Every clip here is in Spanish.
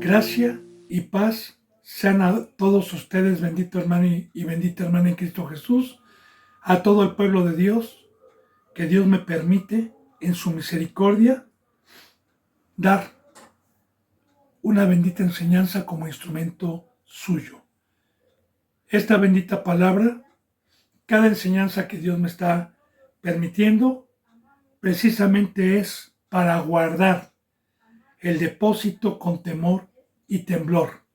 Gracia y paz sean a todos ustedes, bendito hermano y bendita hermana en Cristo Jesús, a todo el pueblo de Dios, que Dios me permite en su misericordia dar una bendita enseñanza como instrumento suyo. Esta bendita palabra, cada enseñanza que Dios me está permitiendo, precisamente es para guardar el depósito con temor y temblor.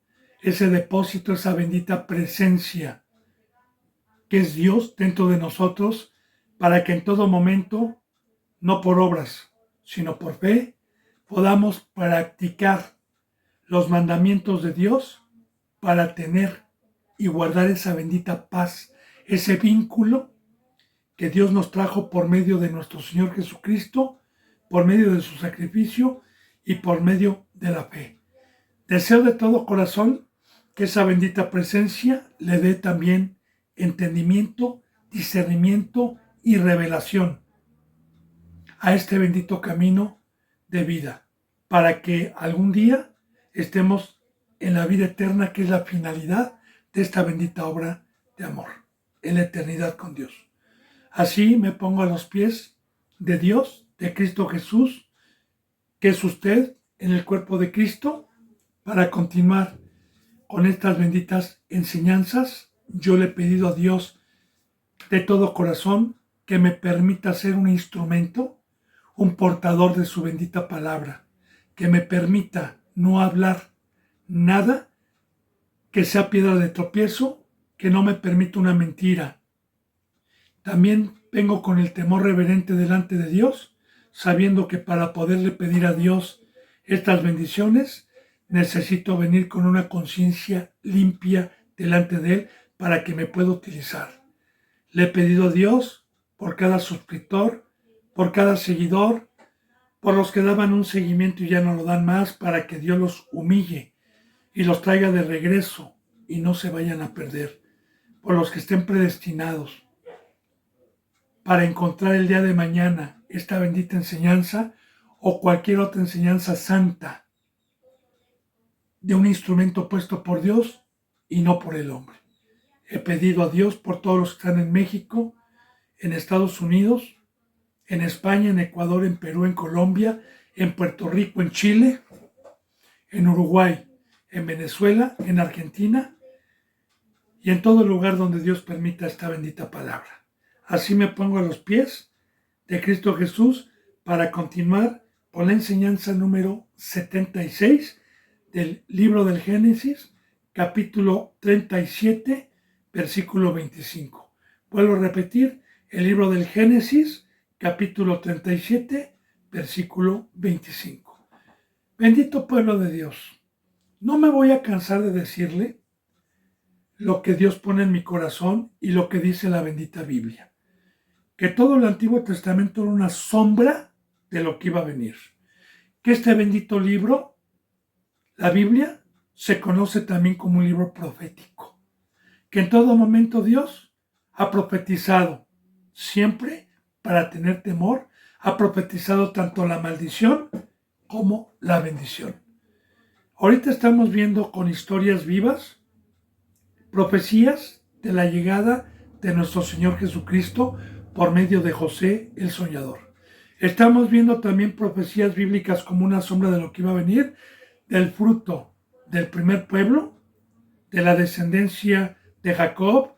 Ese depósito, esa bendita presencia que es Dios dentro de nosotros, para que en todo momento, no por obras, sino por fe, podamos practicar los mandamientos de Dios para tener y guardar esa bendita paz, ese vínculo que Dios nos trajo por medio de nuestro Señor Jesucristo, por medio de su sacrificio y por medio de la fe. Deseo de todo corazón que esa bendita presencia le dé también entendimiento, discernimiento y revelación a este bendito camino de vida, para que algún día estemos en la vida eterna, que es la finalidad de esta bendita obra de amor, en la eternidad con Dios. Así me pongo a los pies de Dios, de Cristo Jesús, que es usted en el cuerpo de Cristo, para continuar con estas benditas enseñanzas. Yo le he pedido a Dios de todo corazón que me permita ser un instrumento, un portador de su bendita palabra, que me permita no hablar nada que sea piedra de tropiezo, que no me permita una mentira. También vengo con el temor reverente delante de Dios, sabiendo que para poderle pedir a Dios estas bendiciones, necesito venir con una conciencia limpia delante de Él para que me pueda utilizar. Le he pedido a Dios por cada suscriptor, por cada seguidor, por los que daban un seguimiento y ya no lo dan más, para que Dios los humille y los traiga de regreso y no se vayan a perder, por los que estén predestinados para encontrar el día de mañana esta bendita enseñanza o cualquier otra enseñanza santa de un instrumento puesto por Dios y no por el hombre. He pedido a Dios por todos los que están en México, en Estados Unidos, en España, en Ecuador, en Perú, en Colombia, en Puerto Rico, en Chile, en Uruguay, en Venezuela, en Argentina y en todo lugar donde Dios permita esta bendita palabra. Así me pongo a los pies de Cristo Jesús para continuar con la enseñanza número 76 del libro del Génesis, capítulo 37, versículo 25. Vuelvo a repetir, el libro del Génesis, capítulo 37, versículo 25. Bendito pueblo de Dios, no me voy a cansar de decirle lo que Dios pone en mi corazón y lo que dice la bendita Biblia. Que todo el Antiguo Testamento era una sombra de lo que iba a venir. Que este bendito libro, la Biblia, se conoce también como un libro profético. Que en todo momento Dios ha profetizado, siempre para tener temor, ha profetizado tanto la maldición como la bendición. Ahorita estamos viendo con historias vivas, profecías de la llegada de nuestro Señor Jesucristo por medio de José el Soñador. Estamos viendo también profecías bíblicas como una sombra de lo que iba a venir, del fruto del primer pueblo, de la descendencia de Jacob,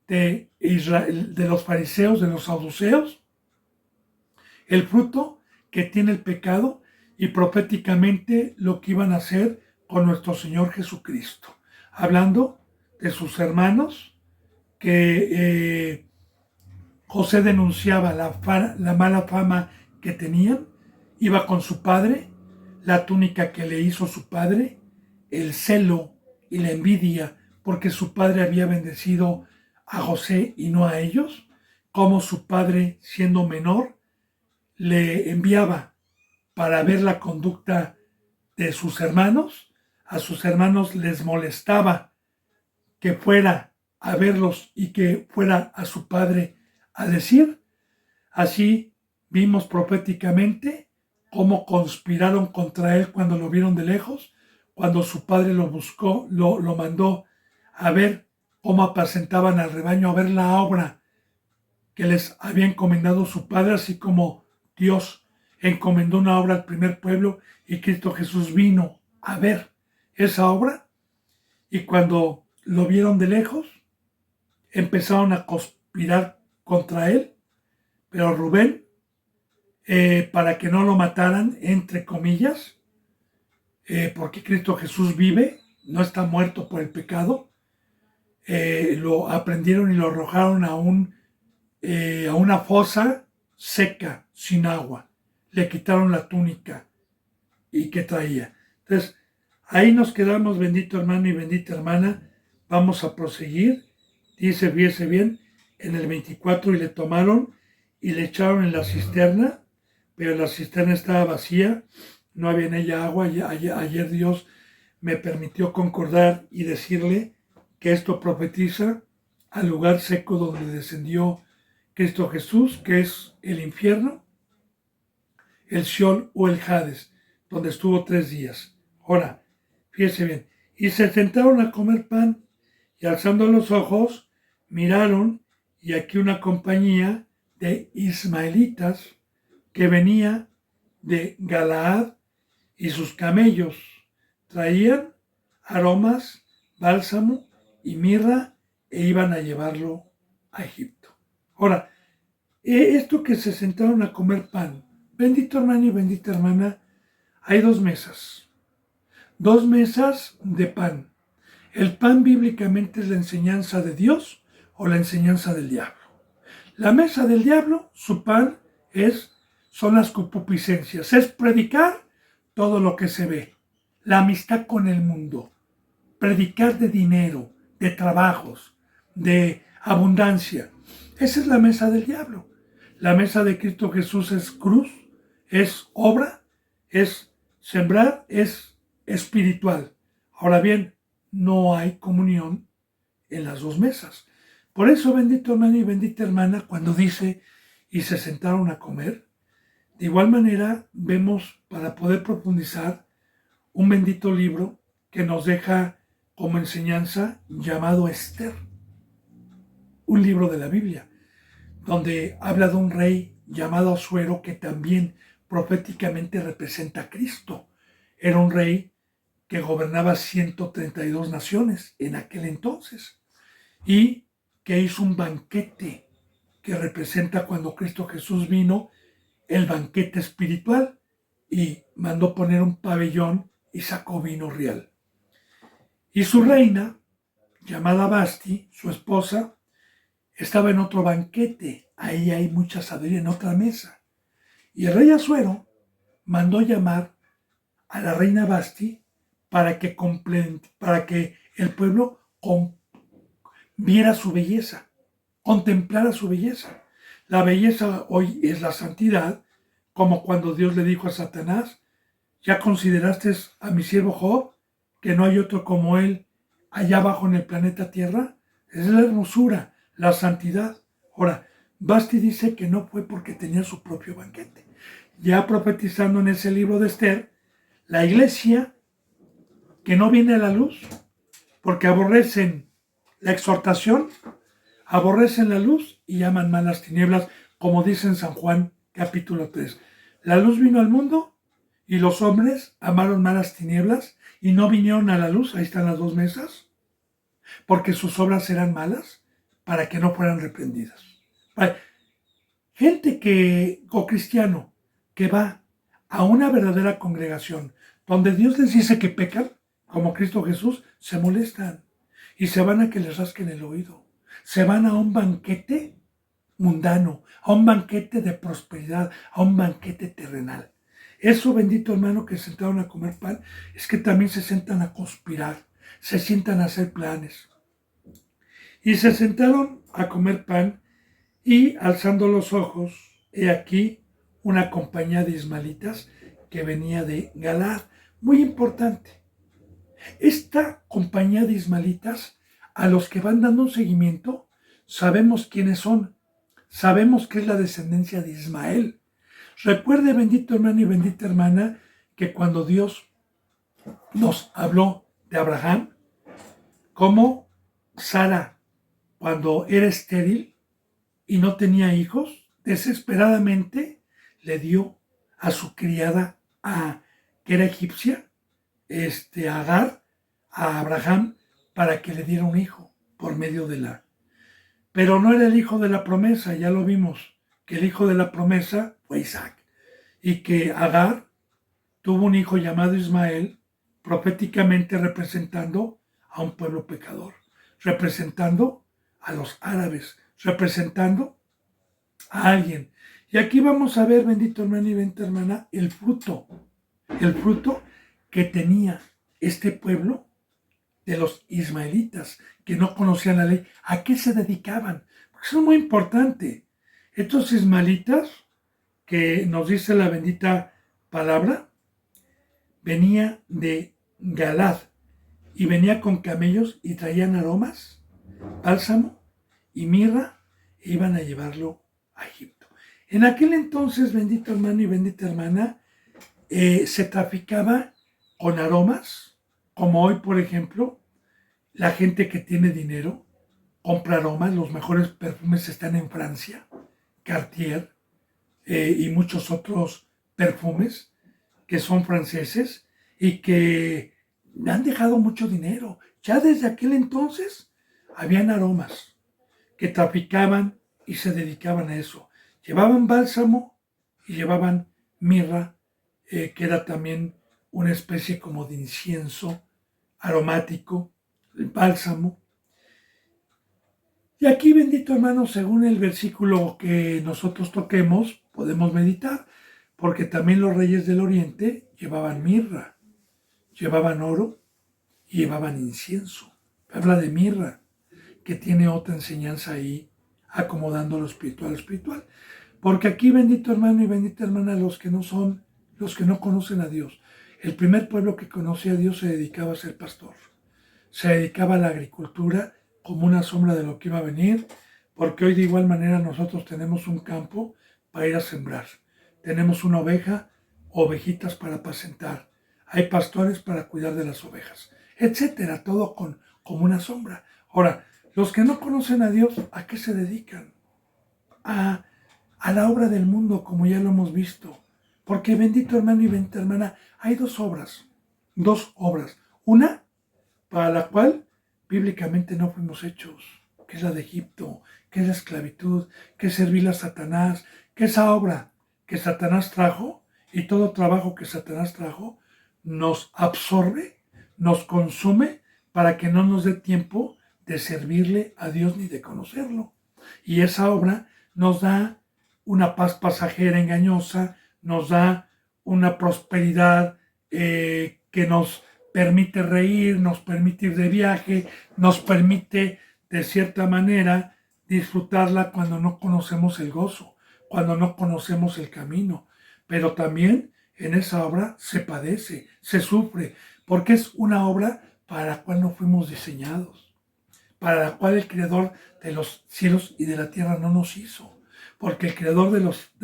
de Israel, de los fariseos, de los saduceos, el fruto que tiene el pecado y proféticamente lo que iban a hacer con nuestro Señor Jesucristo, hablando de sus hermanos que José denunciaba la mala fama que tenían, iba con su padre, la túnica que le hizo su padre, el celo y la envidia porque su padre había bendecido a José y no a ellos, como su padre, siendo menor, le enviaba para ver la conducta de sus hermanos. A sus hermanos les molestaba que fuera a verlos y que fuera a su padre a decir. Así vimos proféticamente cómo conspiraron contra él cuando lo vieron de lejos, cuando su padre lo buscó, lo mandó a ver cómo apacentaban al rebaño, a ver la obra que les había encomendado su padre, así como Dios encomendó una obra al primer pueblo y Cristo Jesús vino a ver esa obra. Y cuando lo vieron de lejos, empezaron a conspirar contra él, pero Rubén, para que no lo mataran, entre comillas, porque Cristo Jesús vive, no está muerto por el pecado, lo aprendieron y lo arrojaron a una fosa seca, sin agua. Le quitaron la túnica y que traía. Entonces, ahí nos quedamos, bendito hermano y bendita hermana. Vamos a proseguir. Dice, fíjese bien, en el 24, y le tomaron y le echaron en la cisterna, pero la cisterna estaba vacía, no había en ella agua. Ayer Dios me permitió concordar y decirle que esto profetiza al lugar seco donde descendió Cristo Jesús, que es el infierno, el Sheol o el Hades, donde estuvo 3 días. Ahora, fíjese bien, y se sentaron a comer pan, y alzando los ojos, miraron, y aquí una compañía de ismaelitas que venía de Galaad, y sus camellos traían aromas, bálsamo y mirra, e iban a llevarlo a Egipto. Ahora, esto que se sentaron a comer pan, bendito hermano y bendita hermana, hay 2 mesas. 2 mesas de pan. El pan bíblicamente es la enseñanza de Dios o la enseñanza del diablo. La mesa del diablo, su pan son las concupiscencias, es predicar todo lo que se ve, la amistad con el mundo, predicar de dinero, de trabajos, de abundancia. Esa es la mesa del diablo. La mesa de Cristo Jesús es cruz, es obra, es sembrar, es espiritual. Ahora bien, no hay comunión en las 2 mesas. Por eso, bendito hermano y bendita hermana, cuando dice, y se sentaron a comer, de igual manera vemos, para poder profundizar, un bendito libro que nos deja como enseñanza llamado Esther, un libro de la Biblia, donde habla de un rey llamado Asuero que también proféticamente representa a Cristo. Era un rey que gobernaba 132 naciones en aquel entonces y que hizo un banquete que representa cuando Cristo Jesús vino, el banquete espiritual, y mandó poner un pabellón y sacó vino real. Y su reina, llamada Basti, su esposa, estaba en otro banquete. Ahí hay mucha sabiduría, en otra mesa. Y el rey Asuero mandó llamar a la reina Basti para que el pueblo viera su belleza, contemplara su belleza. La belleza hoy es la santidad, como cuando Dios le dijo a Satanás, ¿ya consideraste a mi siervo Job, que no hay otro como él allá abajo en el planeta Tierra? Es la hermosura, la santidad. Ahora, Basti dice que no fue porque tenía su propio banquete. Ya profetizando en ese libro de Esther, la iglesia que no viene a la luz, porque aborrecen la exhortación, aborrecen la luz y llaman malas tinieblas, como dice en San Juan capítulo 3. La luz vino al mundo y los hombres amaron malas tinieblas y no vinieron a la luz. Ahí están las 2 mesas, porque sus obras eran malas para que no fueran reprendidas. Gente o cristiano que va a una verdadera congregación donde Dios les dice que pecan, como Cristo Jesús, se molestan y se van a que les rasquen el oído. Se van a un banquete mundano, a un banquete de prosperidad, a un banquete terrenal. Eso, bendito hermano, que se sentaron a comer pan, es que también se sientan a conspirar, se sientan a hacer planes. Y se sentaron a comer pan y, alzando los ojos, he aquí una compañía de ismaelitas que venía de Galaad. Muy importante. Esta compañía de ismaelitas, a los que van dando un seguimiento, sabemos quiénes son. Sabemos que es la descendencia de Ismael. Recuerde, bendito hermano y bendita hermana, que cuando Dios nos habló de Abraham, cómo Sara, cuando era estéril y no tenía hijos, desesperadamente le dio a su criada, que era egipcia, Agar, a Abraham, para que le diera un hijo por medio de la... Pero no era el hijo de la promesa, ya lo vimos, que el hijo de la promesa fue Isaac, y que Agar tuvo un hijo llamado Ismael, proféticamente representando a un pueblo pecador, representando a los árabes, representando a alguien. Y aquí vamos a ver, bendito hermano y bendita hermana, el fruto que tenía este pueblo de los ismaelitas, que no conocían la ley. ¿A qué se dedicaban? Porque eso es muy importante. Estos ismaelitas, que nos dice la bendita palabra, venía de Galad y venía con camellos y traían aromas, bálsamo y mirra, e iban a llevarlo a Egipto. En aquel entonces, bendito hermano y bendita hermana, se traficaba con aromas, como hoy, por ejemplo, la gente que tiene dinero compra aromas. Los mejores perfumes están en Francia, Cartier, y muchos otros perfumes que son franceses y que han dejado mucho dinero. Ya desde aquel entonces habían aromas que traficaban y se dedicaban a eso. Llevaban bálsamo y llevaban mirra, que era también una especie como de incienso aromático, el bálsamo. Y aquí, bendito hermano, según el versículo que nosotros toquemos, podemos meditar, porque también los reyes del oriente llevaban mirra, llevaban oro y llevaban incienso. Habla de mirra, que tiene otra enseñanza ahí, acomodando lo espiritual a lo espiritual. Porque aquí, bendito hermano y bendita hermana, los que no conocen a Dios. El primer pueblo que conocía a Dios se dedicaba a ser pastor. Se dedicaba a la agricultura como una sombra de lo que iba a venir, porque hoy de igual manera nosotros tenemos un campo para ir a sembrar. Tenemos una oveja, ovejitas para apacentar. Hay pastores para cuidar de las ovejas, etcétera, todo como una sombra. Ahora, los que no conocen a Dios, ¿a qué se dedican? A la obra del mundo, como ya lo hemos visto. Porque bendito hermano y bendita hermana, hay dos obras. Una para la cual bíblicamente no fuimos hechos, que es la de Egipto, que es la esclavitud, que es servir a Satanás, que esa obra que Satanás trajo y todo trabajo que Satanás trajo nos absorbe, nos consume para que no nos dé tiempo de servirle a Dios ni de conocerlo. Y esa obra nos da una paz pasajera engañosa, nos da una prosperidad, que nos permite reír, nos permite ir de viaje, nos permite de cierta manera disfrutarla cuando no conocemos el gozo, cuando no conocemos el camino. Pero también en esa obra se padece, se sufre, porque es una obra para la cual no fuimos diseñados, para la cual el Creador de los cielos y de la tierra no nos hizo. Porque el Creador de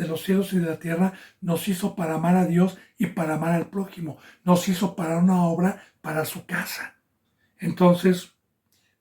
los cielos y de la tierra nos hizo para amar a Dios y para amar al prójimo. Nos hizo para una obra, para su casa. Entonces,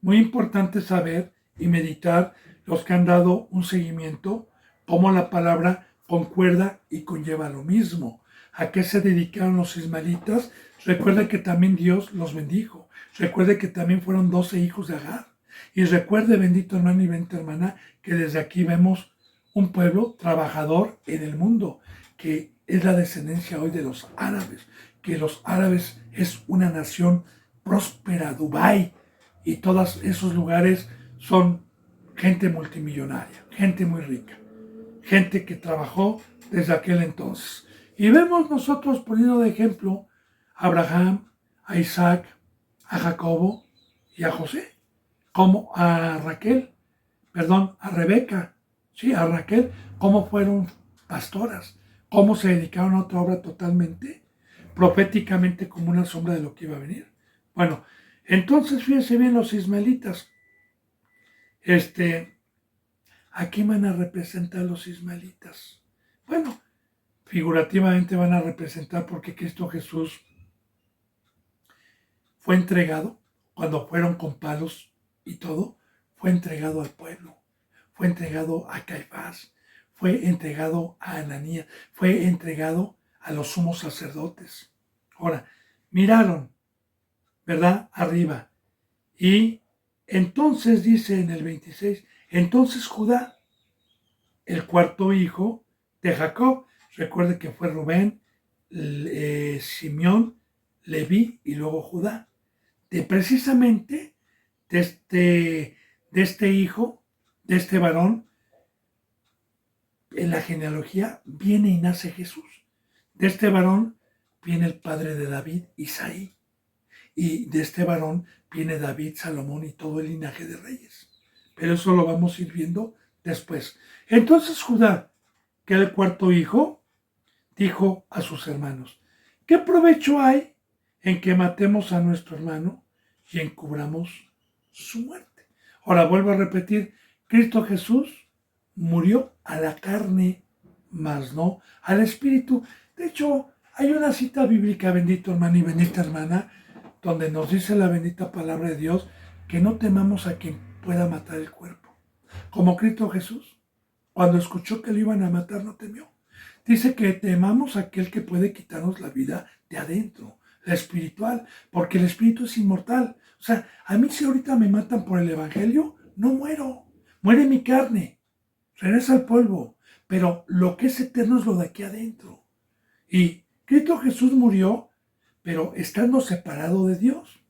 muy importante saber y meditar los que han dado un seguimiento, cómo la palabra concuerda y conlleva lo mismo. ¿A qué se dedicaron los ismaelitas? Recuerde que también Dios los bendijo. Recuerde que también fueron 12 hijos de Agar. Y recuerde, bendito hermano y bendita hermana, que desde aquí vemos un pueblo trabajador en el mundo, que es la descendencia hoy de los árabes, que los árabes es una nación próspera, Dubái, y todos esos lugares son gente multimillonaria, gente muy rica, gente que trabajó desde aquel entonces. Y vemos nosotros poniendo de ejemplo a Abraham, a Isaac, a Jacobo y a José, como a Rebeca, sí, a Raquel, cómo fueron pastoras, cómo se dedicaron a otra obra totalmente, proféticamente como una sombra de lo que iba a venir. Bueno, entonces fíjense bien los ismaelitas. ¿A qué van a representar los ismaelitas? Bueno, figurativamente van a representar porque Cristo Jesús fue entregado, cuando fueron con palos y todo, fue entregado al pueblo, fue entregado a Caifás, fue entregado a Ananías, fue entregado a los sumos sacerdotes. Ahora, miraron, ¿verdad? Arriba. Y entonces dice en el 26, entonces Judá, el cuarto hijo de Jacob, recuerde que fue Rubén, Simeón, Leví y luego Judá. Precisamente de este hijo, de este varón, en la genealogía viene y nace Jesús. De este varón viene el padre de David, Isaí. Y de este varón viene David, Salomón y todo el linaje de reyes. Pero eso lo vamos a ir viendo después. Entonces Judá, que era el cuarto hijo, dijo a sus hermanos, ¿qué provecho hay en que matemos a nuestro hermano y encubramos su muerte? Ahora vuelvo a repetir, Cristo Jesús murió a la carne, mas no al espíritu. De hecho, hay una cita bíblica, bendito hermano y bendita hermana, donde nos dice la bendita palabra de Dios que no temamos a quien pueda matar el cuerpo. Como Cristo Jesús, cuando escuchó que lo iban a matar, no temió. Dice que temamos a aquel que puede quitarnos la vida de adentro, la espiritual, porque el espíritu es inmortal. O sea, a mí si ahorita me matan por el evangelio, no muero. Muere mi carne, regresa al polvo, pero lo que es eterno es lo de aquí adentro. Y Cristo Jesús murió, pero estando separado de Dios.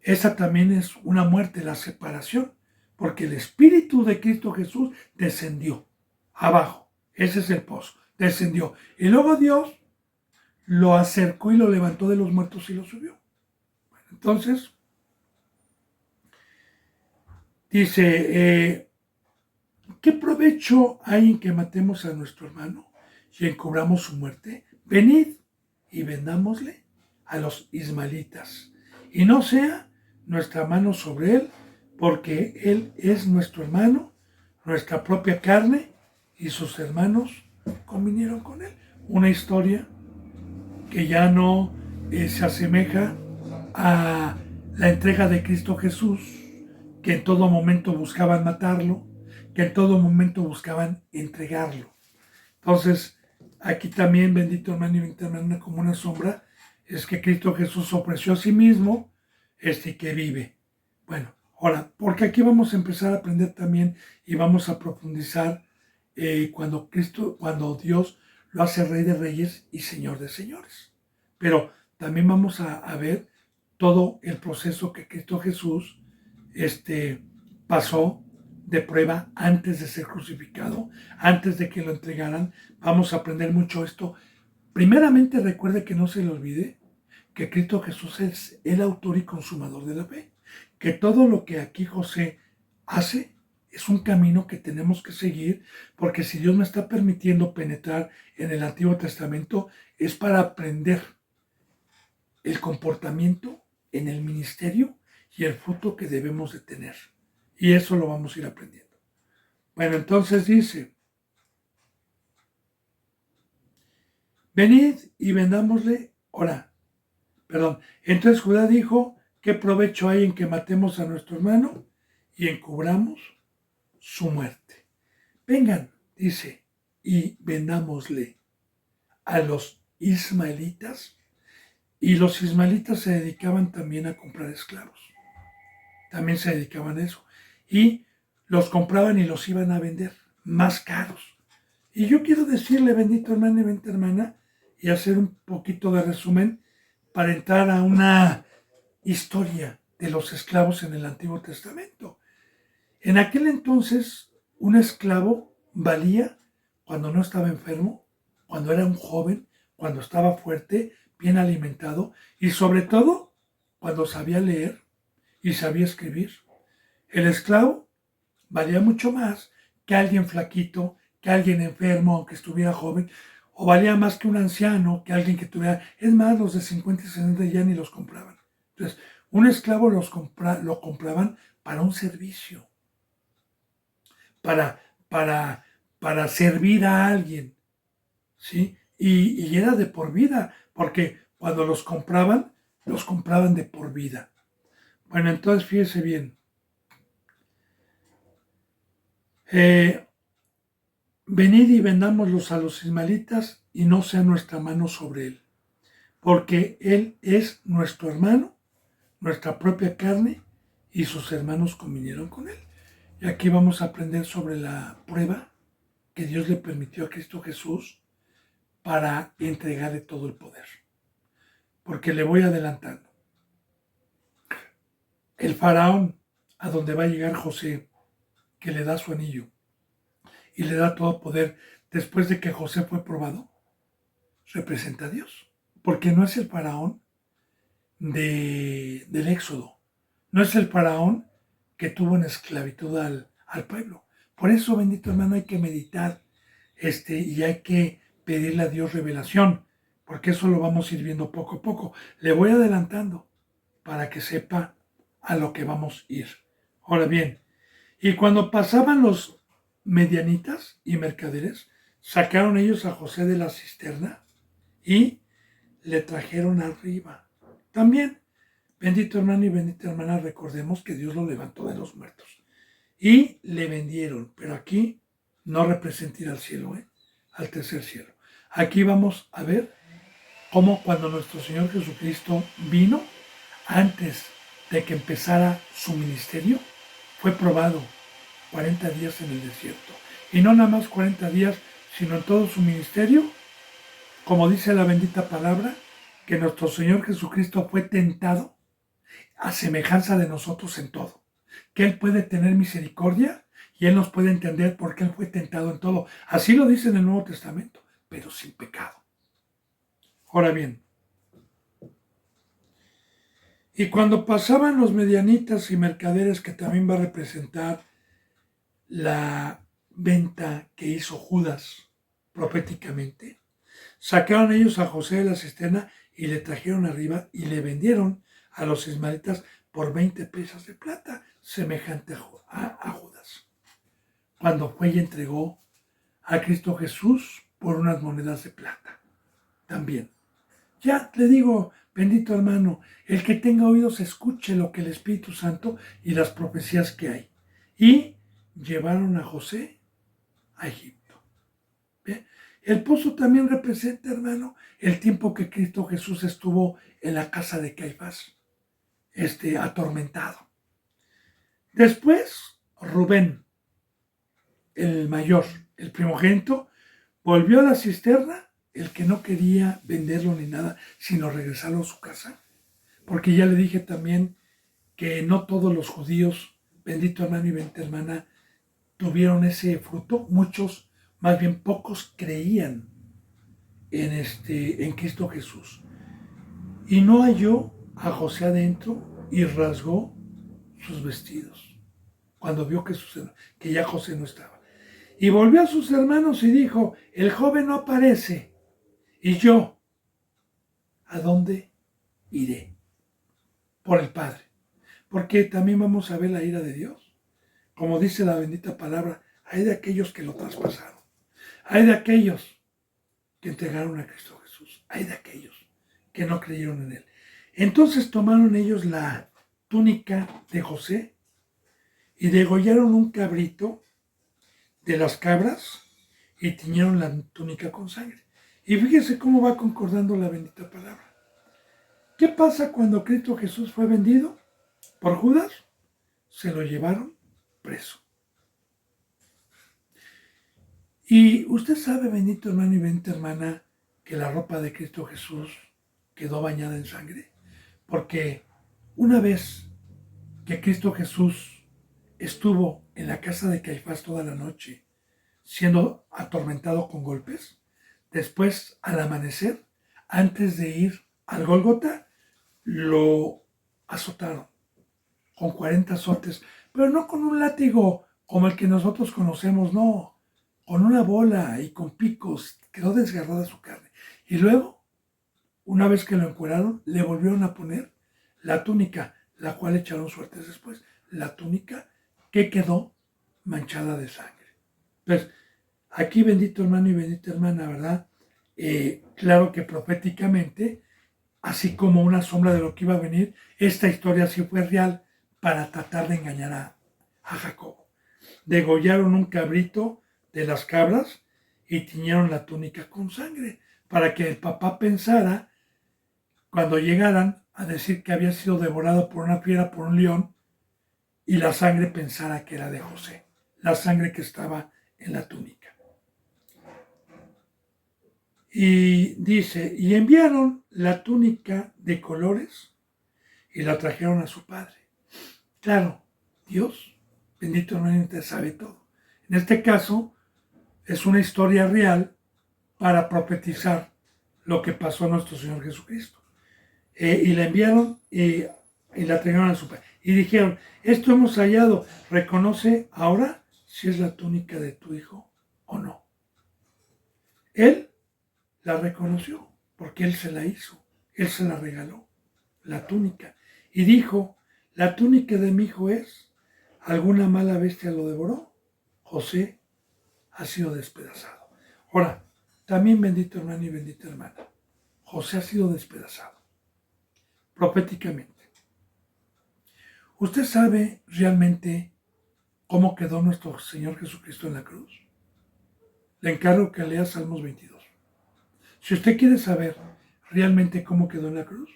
Esa también es una muerte, la separación, porque el Espíritu de Cristo Jesús descendió abajo. Ese es el pozo, descendió. Y luego Dios lo acercó y lo levantó de los muertos y lo subió. Bueno, entonces, dice, ¿qué provecho hay en que matemos a nuestro hermano y encubramos su muerte? Venid y vendámosle a los ismaelitas, y no sea nuestra mano sobre él, porque él es nuestro hermano, nuestra propia carne, y sus hermanos convinieron con él. Una historia que ya no se asemeja a la entrega de Cristo Jesús, que en todo momento buscaban matarlo, que en todo momento buscaban entregarlo. Entonces, aquí también, bendito hermano y bendita hermana, como una sombra, es que Cristo Jesús ofreció a sí mismo que vive. Bueno, ahora, porque aquí vamos a empezar a aprender también y vamos a profundizar cuando Dios lo hace Rey de Reyes y Señor de Señores. Pero también vamos a ver todo el proceso que Cristo Jesús pasó de prueba antes de ser crucificado, antes de que lo entregaran. Vamos a aprender mucho esto. Primeramente, recuerde que no se le olvide que Cristo Jesús es el autor y consumador de la fe, que todo lo que aquí José hace es un camino que tenemos que seguir, porque si Dios me está permitiendo penetrar en el Antiguo Testamento, es para aprender el comportamiento en el ministerio y el fruto que debemos de tener. Y eso lo vamos a ir aprendiendo. Bueno, entonces dice, venid y vendámosle, entonces Judá dijo, ¿qué provecho hay en que matemos a nuestro hermano y encubramos su muerte? Vengan, dice, y vendámosle a los ismaelitas. Y los ismaelitas se dedicaban también a comprar esclavos. También se dedicaban a eso. Y los compraban y los iban a vender más caros. Y yo quiero decirle, bendito hermano y bendita hermana, y hacer un poquito de resumen para entrar a una historia de los esclavos en el Antiguo Testamento. En aquel entonces, un esclavo valía cuando no estaba enfermo, cuando era un joven, cuando estaba fuerte, bien alimentado y sobre todo cuando sabía leer y sabía escribir. El esclavo valía mucho más que alguien flaquito, que alguien enfermo, aunque estuviera joven, o valía más que un anciano, que alguien que tuviera... Es más, los de 50 y 60 ya ni los compraban. Entonces, un esclavo lo compraban para un servicio, para servir a alguien, ¿sí? Y era de por vida, porque cuando los compraban, los compraban de por vida. Bueno, entonces fíjese bien. Venid y vendámoslos a los ismaelitas y no sea nuestra mano sobre él, porque él es nuestro hermano, nuestra propia carne, y sus hermanos convinieron con él. Y aquí vamos a aprender sobre la prueba que Dios le permitió a Cristo Jesús para entregarle todo el poder. Porque le voy adelantando. El faraón a donde va a llegar José, que le da su anillo y le da todo poder después de que José fue probado, representa a Dios. Porque no es el faraón del Éxodo, no es el faraón que tuvo en esclavitud al pueblo. Por eso, bendito hermano, hay que meditar y hay que pedirle a Dios revelación, porque eso lo vamos a ir viendo poco a poco. Le voy adelantando para que sepa a lo que vamos a ir. Ahora bien, y cuando pasaban los medianitas y mercaderes, sacaron ellos a José de la cisterna y le trajeron arriba. También, bendito hermano y bendita hermana, recordemos que Dios lo levantó de los muertos. Y le vendieron, pero aquí no representa ir al cielo, al tercer cielo. Aquí vamos a ver cómo cuando nuestro Señor Jesucristo vino, antes de que empezara su ministerio, fue probado 40 días en el desierto. Y no nada más 40 días, sino en todo su ministerio, como dice la bendita palabra, que nuestro Señor Jesucristo fue tentado a semejanza de nosotros en todo. Que Él puede tener misericordia y Él nos puede entender porque Él fue tentado en todo. Así lo dice en el Nuevo Testamento, pero sin pecado. Ahora bien, y cuando pasaban los medianitas y mercaderes, que también va a representar la venta que hizo Judas proféticamente, sacaron ellos a José de la cisterna y le trajeron arriba y le vendieron a los ismaelitas por 20 piezas de plata, semejante a Judas, cuando fue y entregó a Cristo Jesús por unas monedas de plata. También. Ya le digo, bendito hermano, el que tenga oídos escuche lo que el Espíritu Santo y las profecías que hay. Y llevaron a José a Egipto. ¿Bien? El pozo también representa, hermano, el tiempo que Cristo Jesús estuvo en la casa de Caifás, atormentado. Después, Rubén, el mayor, el primogénito, volvió a la cisterna, el que no quería venderlo ni nada, sino regresarlo a su casa. Porque ya le dije también que no todos los judíos, bendito hermano y bendita hermana, tuvieron ese fruto. Muchos, más bien pocos, creían en Cristo Jesús. Y no halló a José adentro y rasgó sus vestidos cuando vio que ya José no estaba. Y volvió a sus hermanos y dijo, el joven no aparece. Y yo, ¿a dónde iré? Por el Padre. Porque también vamos a ver la ira de Dios. Como dice la bendita palabra, hay de aquellos que lo traspasaron. Hay de aquellos que entregaron a Cristo Jesús. Hay de aquellos que no creyeron en Él. Entonces tomaron ellos la túnica de José y degollaron un cabrito de las cabras y tiñeron la túnica con sangre. Y fíjese cómo va concordando la bendita palabra. ¿Qué pasa cuando Cristo Jesús fue vendido por Judas? Se lo llevaron preso. Y usted sabe, bendito hermano y bendita hermana, que la ropa de Cristo Jesús quedó bañada en sangre. Porque una vez que Cristo Jesús estuvo en la casa de Caifás toda la noche, siendo atormentado con golpes, después al amanecer, antes de ir al Gólgota, lo azotaron con 40 azotes, pero no con un látigo como el que nosotros conocemos, no, con una bola y con picos, quedó desgarrada su carne. Y luego, una vez que lo encueraron, le volvieron a poner la túnica, la cual echaron suertes después, la túnica que quedó manchada de sangre. Entonces, aquí bendito hermano y bendita hermana, ¿verdad? Claro que proféticamente así como una sombra de lo que iba a venir, esta historia sí fue real para tratar de engañar a Jacobo. Degollaron un cabrito de las cabras y tiñeron la túnica con sangre para que el papá pensara, cuando llegaran, a decir que había sido devorado por una fiera, por un león, y la sangre pensara que era de José, la sangre que estaba en la túnica. Y dice, y enviaron la túnica de colores y la trajeron a su padre. Claro, Dios, bendito hermanito, sabe todo. En este caso, es una historia real para profetizar lo que pasó a nuestro Señor Jesucristo. Y la enviaron y la trajeron a su padre. Y dijeron, esto hemos hallado, reconoce ahora si es la túnica de tu hijo o no. Él la reconoció porque él se la hizo, él se la regaló, la túnica. Y dijo, la túnica de mi hijo es, ¿alguna mala bestia lo devoró? José ha sido despedazado. Ahora, también bendito hermano y bendita hermana, José ha sido despedazado, proféticamente. ¿Usted sabe realmente cómo quedó nuestro Señor Jesucristo en la cruz? Le encargo que lea Salmos 22. Si usted quiere saber realmente cómo quedó en la cruz,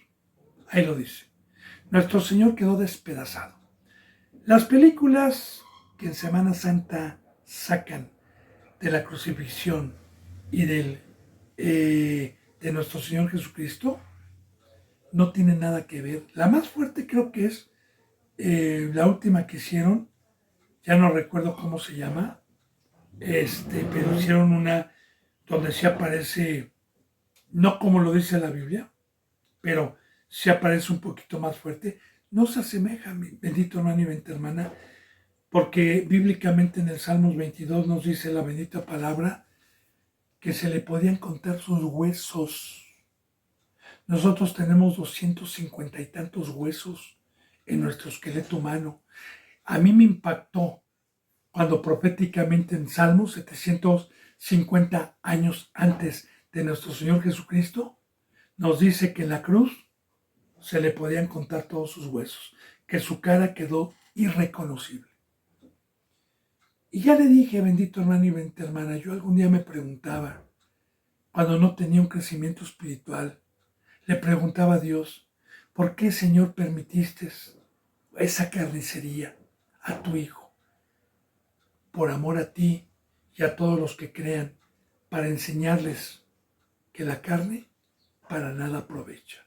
ahí lo dice. Nuestro Señor quedó despedazado. Las películas que en Semana Santa sacan de la crucifixión y de nuestro Señor Jesucristo no tienen nada que ver. La más fuerte creo que es la última que hicieron, ya no recuerdo cómo se llama, pero hicieron una donde sí aparece, no como lo dice la Biblia, pero sí aparece un poquito más fuerte. No se asemeja, mi bendito hermano y bendita hermana, porque bíblicamente en el Salmos 22 nos dice la bendita palabra que se le podían contar sus huesos. Nosotros tenemos 250 y tantos huesos en nuestro esqueleto humano. A mí me impactó cuando proféticamente en Salmos 750 años antes de nuestro Señor Jesucristo, nos dice que en la cruz se le podían contar todos sus huesos, que su cara quedó irreconocible. Y ya le dije, bendito hermano y bendita hermana, yo algún día me preguntaba, cuando no tenía un crecimiento espiritual, le preguntaba a Dios, ¿por qué, Señor, permitiste esa carnicería a tu Hijo? Por amor a ti y a todos los que crean, para enseñarles que la carne para nada aprovecha,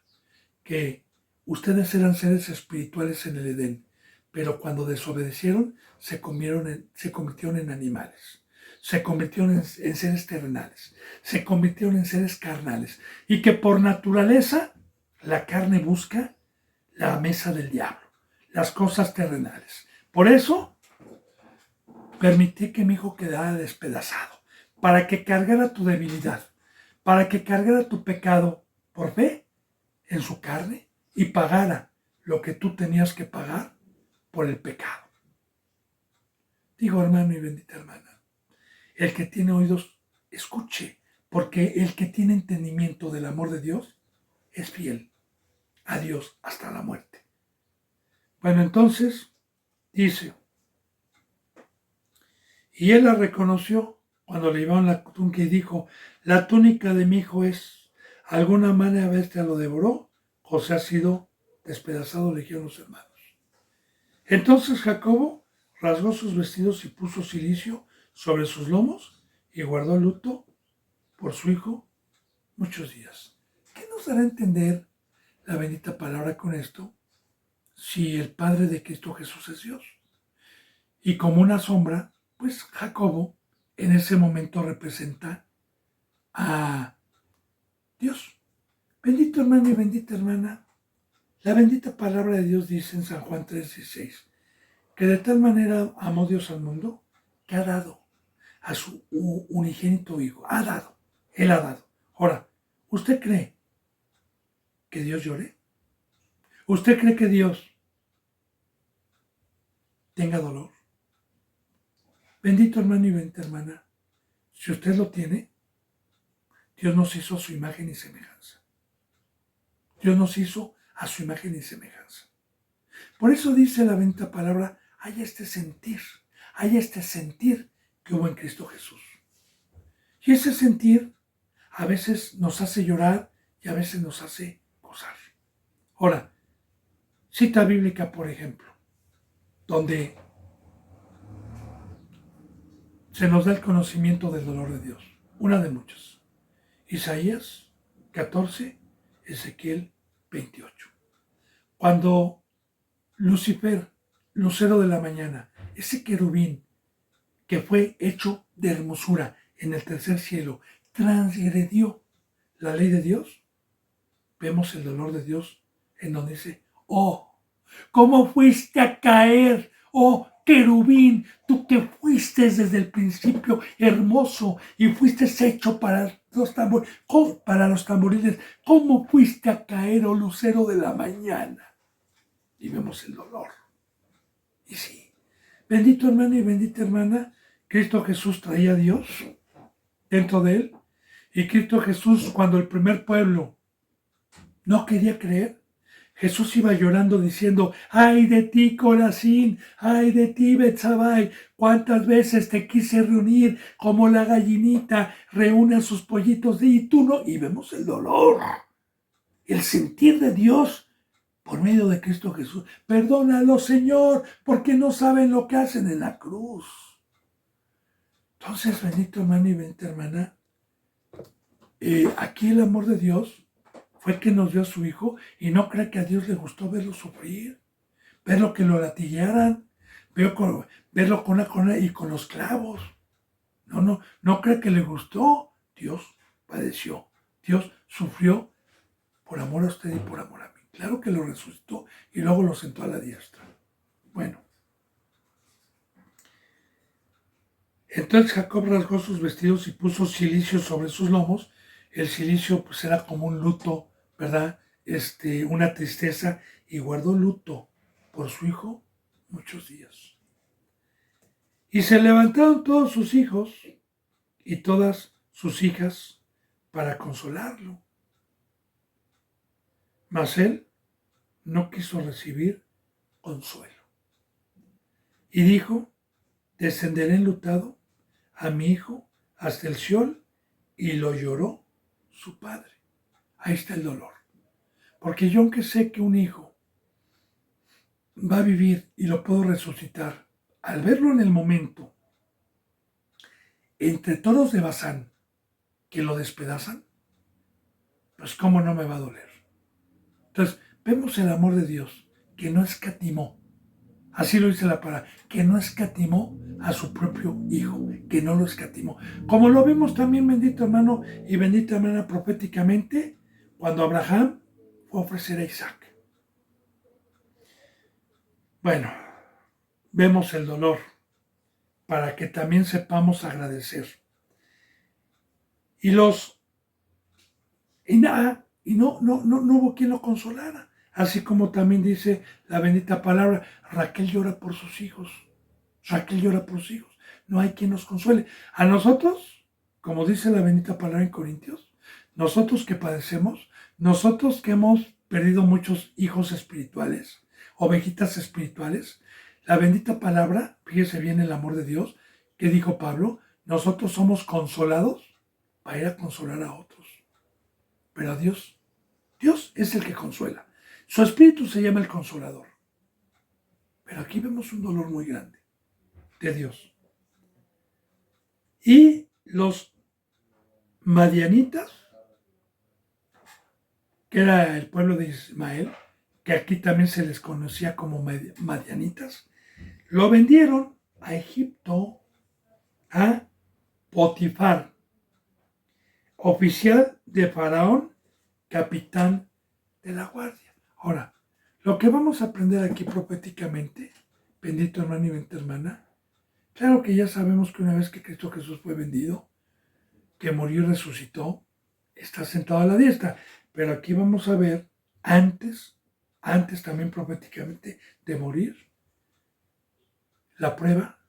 que ustedes eran seres espirituales en el Edén, pero cuando desobedecieron se convirtieron en animales, se convirtieron en seres terrenales, se convirtieron en seres carnales, y que por naturaleza la carne busca la mesa del diablo, las cosas terrenales. Por eso permití que mi hijo quedara despedazado, para que cargara tu debilidad, para que cargara tu pecado por fe en su carne y pagara lo que tú tenías que pagar por el pecado. Digo, hermano y bendita hermana, el que tiene oídos, escuche, porque el que tiene entendimiento del amor de Dios es fiel a Dios hasta la muerte. Bueno, entonces dice, y él la reconoció cuando le llevaron la túnica y dijo, la túnica de mi hijo es, alguna manera bestia lo devoró, José ha sido despedazado, le dijeron los hermanos. Entonces Jacobo rasgó sus vestidos y puso cilicio sobre sus lomos y guardó luto por su hijo muchos días. ¿Qué nos dará a entender la bendita palabra con esto? Si el Padre de Cristo Jesús es Dios. Y como una sombra, pues Jacobo en ese momento representa a Dios. Bendito hermano y bendita hermana, la bendita palabra de Dios dice en San Juan 3:16, que de tal manera amó Dios al mundo que ha dado a su unigénito Hijo. Ha dado, Él ha dado. Ahora, ¿usted cree que Dios llore? ¿Usted cree que Dios tenga dolor? Bendito hermano y bendita hermana, si usted lo tiene, Dios nos hizo a su imagen y semejanza. Dios nos hizo a su imagen y semejanza. Por eso dice la bendita palabra, hay este sentir que hubo en Cristo Jesús. Y ese sentir a veces nos hace llorar y a veces nos hace gozar. Ahora, cita bíblica, por ejemplo, donde se nos da el conocimiento del dolor de Dios. Una de muchas. Isaías 14, Ezequiel 28. Cuando Lucifer, lucero de la mañana, ese querubín que fue hecho de hermosura en el tercer cielo, transgredió la ley de Dios, vemos el dolor de Dios en donde dice, oh, ¿cómo fuiste a caer, oh querubín, tú que fuiste desde el principio hermoso y fuiste hecho para los tamboriles, ¿cómo fuiste a caer, oh lucero de la mañana? Y vemos el dolor. Y sí, bendito hermano y bendita hermana, Cristo Jesús traía a Dios dentro de él. Y Cristo Jesús, cuando el primer pueblo no quería creer, Jesús iba llorando diciendo, ay de ti Corazín, ay de ti Betsabai, cuántas veces te quise reunir como la gallinita reúne a sus pollitos y tú no. Y vemos el dolor, el sentir de Dios por medio de Cristo Jesús. Perdónalo, Señor, porque no saben lo que hacen en la cruz. Entonces, bendito hermano y bendita hermana, aquí el amor de Dios fue el que nos dio a su Hijo, y no cree que a Dios le gustó verlo sufrir, verlo que lo latillaran, verlo con la corona y con los clavos. No cree que le gustó. Dios padeció, Dios sufrió por amor a usted y por amor a mí. Claro que lo resucitó y luego lo sentó a la diestra. Bueno, entonces Jacob rasgó sus vestidos y puso cilicio sobre sus lomos. El cilicio pues era como un luto, ¿verdad? Una tristeza, y guardó luto por su hijo muchos días. Y se levantaron todos sus hijos y todas sus hijas para consolarlo. Mas él no quiso recibir consuelo. Y dijo, descenderé enlutado a mi hijo hasta el Siol, y lo lloró su padre. Ahí está el dolor. Porque yo, aunque sé que un hijo va a vivir y lo puedo resucitar, al verlo en el momento, entre toros de Bazán que lo despedazan, pues cómo no me va a doler. Entonces, vemos el amor de Dios, que no escatimó. Así lo dice la palabra, que no escatimó a su propio hijo, que no lo escatimó. Como lo vemos también, bendito hermano y bendita hermana, proféticamente, cuando Abraham fue a ofrecer a Isaac. Bueno, vemos el dolor para que también sepamos agradecer. Y no hubo quien lo consolara. Así como también dice la bendita palabra, Raquel llora por sus hijos. Raquel llora por sus hijos. No hay quien nos consuele. A nosotros, como dice la bendita palabra en Corintios, nosotros que padecemos, nosotros que hemos perdido muchos hijos espirituales, ovejitas espirituales, la bendita palabra, fíjese bien el amor de Dios, que dijo Pablo, nosotros somos consolados para ir a consolar a otros. Pero a Dios es el que consuela. Su espíritu se llama el consolador. Pero aquí vemos un dolor muy grande de Dios. Y los madianitas, que era el pueblo de Ismael, que aquí también se les conocía como madianitas, lo vendieron a Egipto a Potifar, oficial de Faraón, capitán de la guardia. Ahora, lo que vamos a aprender aquí proféticamente, bendito hermano y bendita hermana, claro que ya sabemos que una vez que Cristo Jesús fue vendido, que murió y resucitó, está sentado a la diestra. Pero aquí vamos a ver, antes también proféticamente de morir, la prueba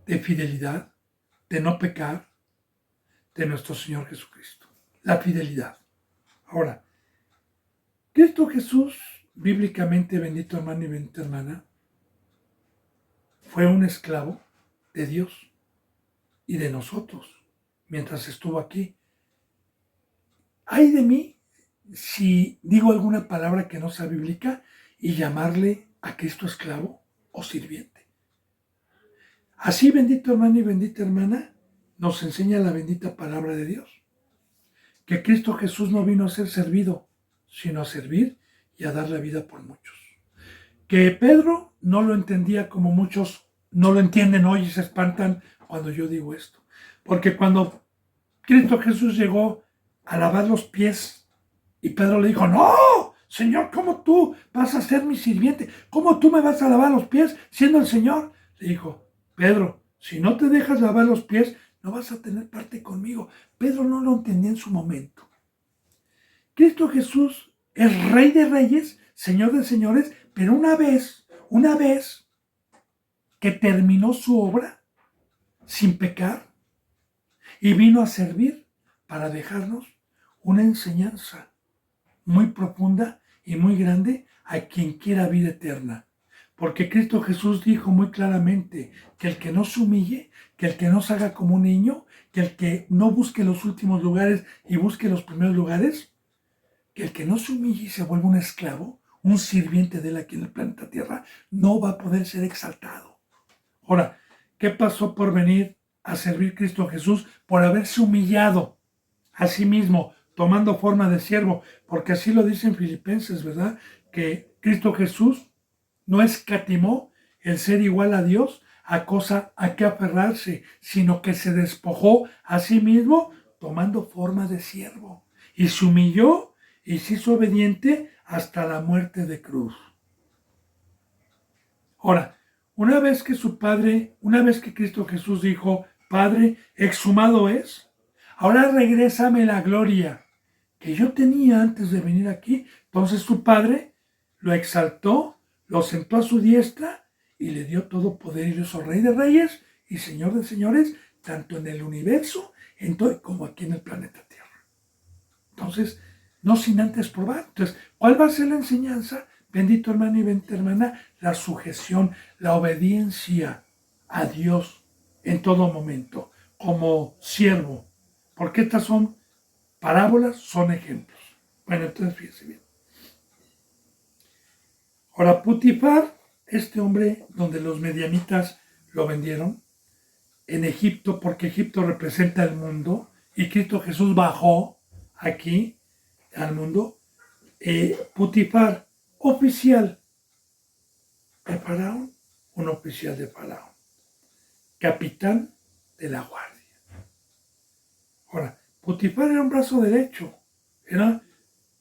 de fidelidad, de no pecar, de nuestro Señor Jesucristo. La fidelidad. Ahora, Cristo Jesús, bíblicamente, bendito hermano y bendita hermana, fue un esclavo de Dios y de nosotros mientras estuvo aquí. Ay de mí si digo alguna palabra que no sea bíblica y llamarle a Cristo esclavo o sirviente. Así, bendito hermano y bendita hermana, nos enseña la bendita palabra de Dios, que Cristo Jesús no vino a ser servido, sino a servir y a dar la vida por muchos. Que Pedro no lo entendía como muchos no lo entienden hoy y se espantan cuando yo digo esto. Porque cuando Cristo Jesús llegó a lavar los pies y Pedro le dijo, no, Señor, ¿cómo tú vas a ser mi sirviente? ¿Cómo tú me vas a lavar los pies siendo el Señor? Le dijo, Pedro, si no te dejas lavar los pies, no vas a tener parte conmigo. Pedro no lo entendía en su momento. Cristo Jesús es Rey de Reyes, Señor de Señores, pero una vez que terminó su obra sin pecar y vino a servir para dejarnos una enseñanza muy profunda y muy grande a quien quiera vida eterna. Porque Cristo Jesús dijo muy claramente que el que no se humille, que el que no se haga como un niño, que el que no busque los últimos lugares y busque los primeros lugares, que el que no se humille y se vuelva un esclavo, un sirviente de él aquí en el planeta Tierra, no va a poder ser exaltado. Ahora, ¿qué pasó por venir a servir Cristo Jesús? Por haberse humillado a sí mismo, tomando forma de siervo, porque así lo dicen Filipenses, ¿verdad? Que Cristo Jesús no escatimó el ser igual a Dios a cosa a que aferrarse, sino que se despojó a sí mismo tomando forma de siervo y se humilló y se hizo obediente hasta la muerte de cruz. Ahora, una vez que Cristo Jesús dijo, Padre, exhumado es, ahora regrésame la gloria que yo tenía antes de venir aquí. Entonces su Padre lo exaltó, lo sentó a su diestra y le dio todo poder y lo hizo Rey de Reyes y Señor de Señores, tanto en el universo como aquí en el planeta Tierra. Entonces, no sin antes probar. Entonces, ¿cuál va a ser la enseñanza? Bendito hermano y bendita hermana, la sujeción, la obediencia a Dios en todo momento, como siervo. Porque estas son parábolas, son ejemplos. Bueno, entonces fíjense bien. Ahora, Putifar, este hombre donde los medianitas lo vendieron, en Egipto, porque Egipto representa el mundo, y Cristo Jesús bajó aquí al mundo, Putifar, oficial de Faraón, un oficial de Faraón, capitán de la guardia. Ahora, Putifar era un brazo derecho,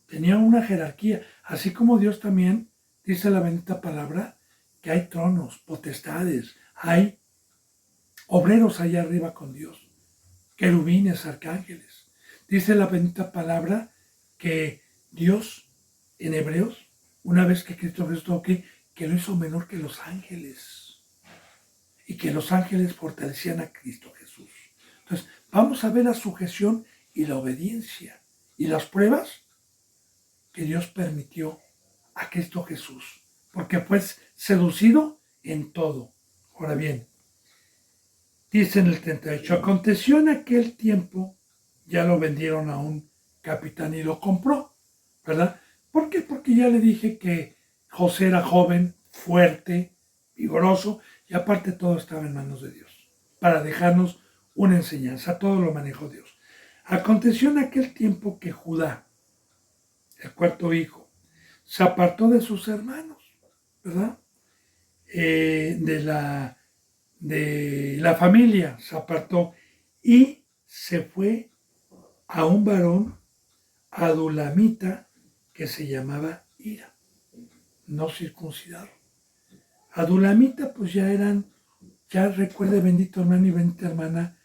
tenía una jerarquía, así como Dios también dice la bendita palabra que hay tronos, potestades, hay obreros allá arriba con Dios, querubines, arcángeles. Dice la bendita palabra que Dios en Hebreos, una vez que Cristo Jesús estuvo aquí, que lo hizo menor que los ángeles y que los ángeles fortalecían a Cristo Jesús. Entonces, vamos a ver la sujeción y la obediencia y las pruebas que Dios permitió a Cristo Jesús, porque fue seducido en todo. Ahora bien, dice en el 38, aconteció en aquel tiempo, ya lo vendieron a un capitán y lo compró, ¿verdad? ¿Por qué? Porque ya le dije que José era joven, fuerte, vigoroso, y aparte todo estaba en manos de Dios, para dejarnos una enseñanza, todo lo manejó Dios. Aconteció en aquel tiempo que Judá, el cuarto hijo, se apartó de sus hermanos, ¿verdad? De la familia se apartó y se fue a un varón adulamita que se llamaba Ira, no circuncidado. Adulamita pues ya recuerde bendito hermano y bendita hermana,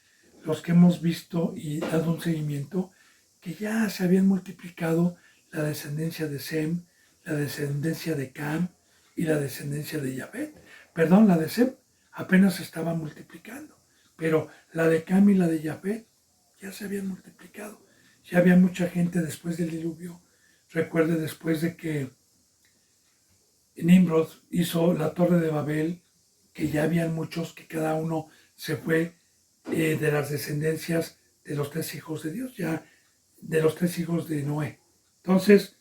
los que hemos visto y dado un seguimiento, que ya se habían multiplicado la descendencia de Sem, la descendencia de Cam y la descendencia de Yafet. Perdón, la de Sem apenas se estaba multiplicando, pero la de Cam y la de Yafet ya se habían multiplicado. Ya había mucha gente después del diluvio, Recuerde después de que Nimrod hizo la torre de Babel, que ya habían muchos, que cada uno se fue de las descendencias de los 3 hijos de Dios, ya de los 3 hijos de Noé. Entonces,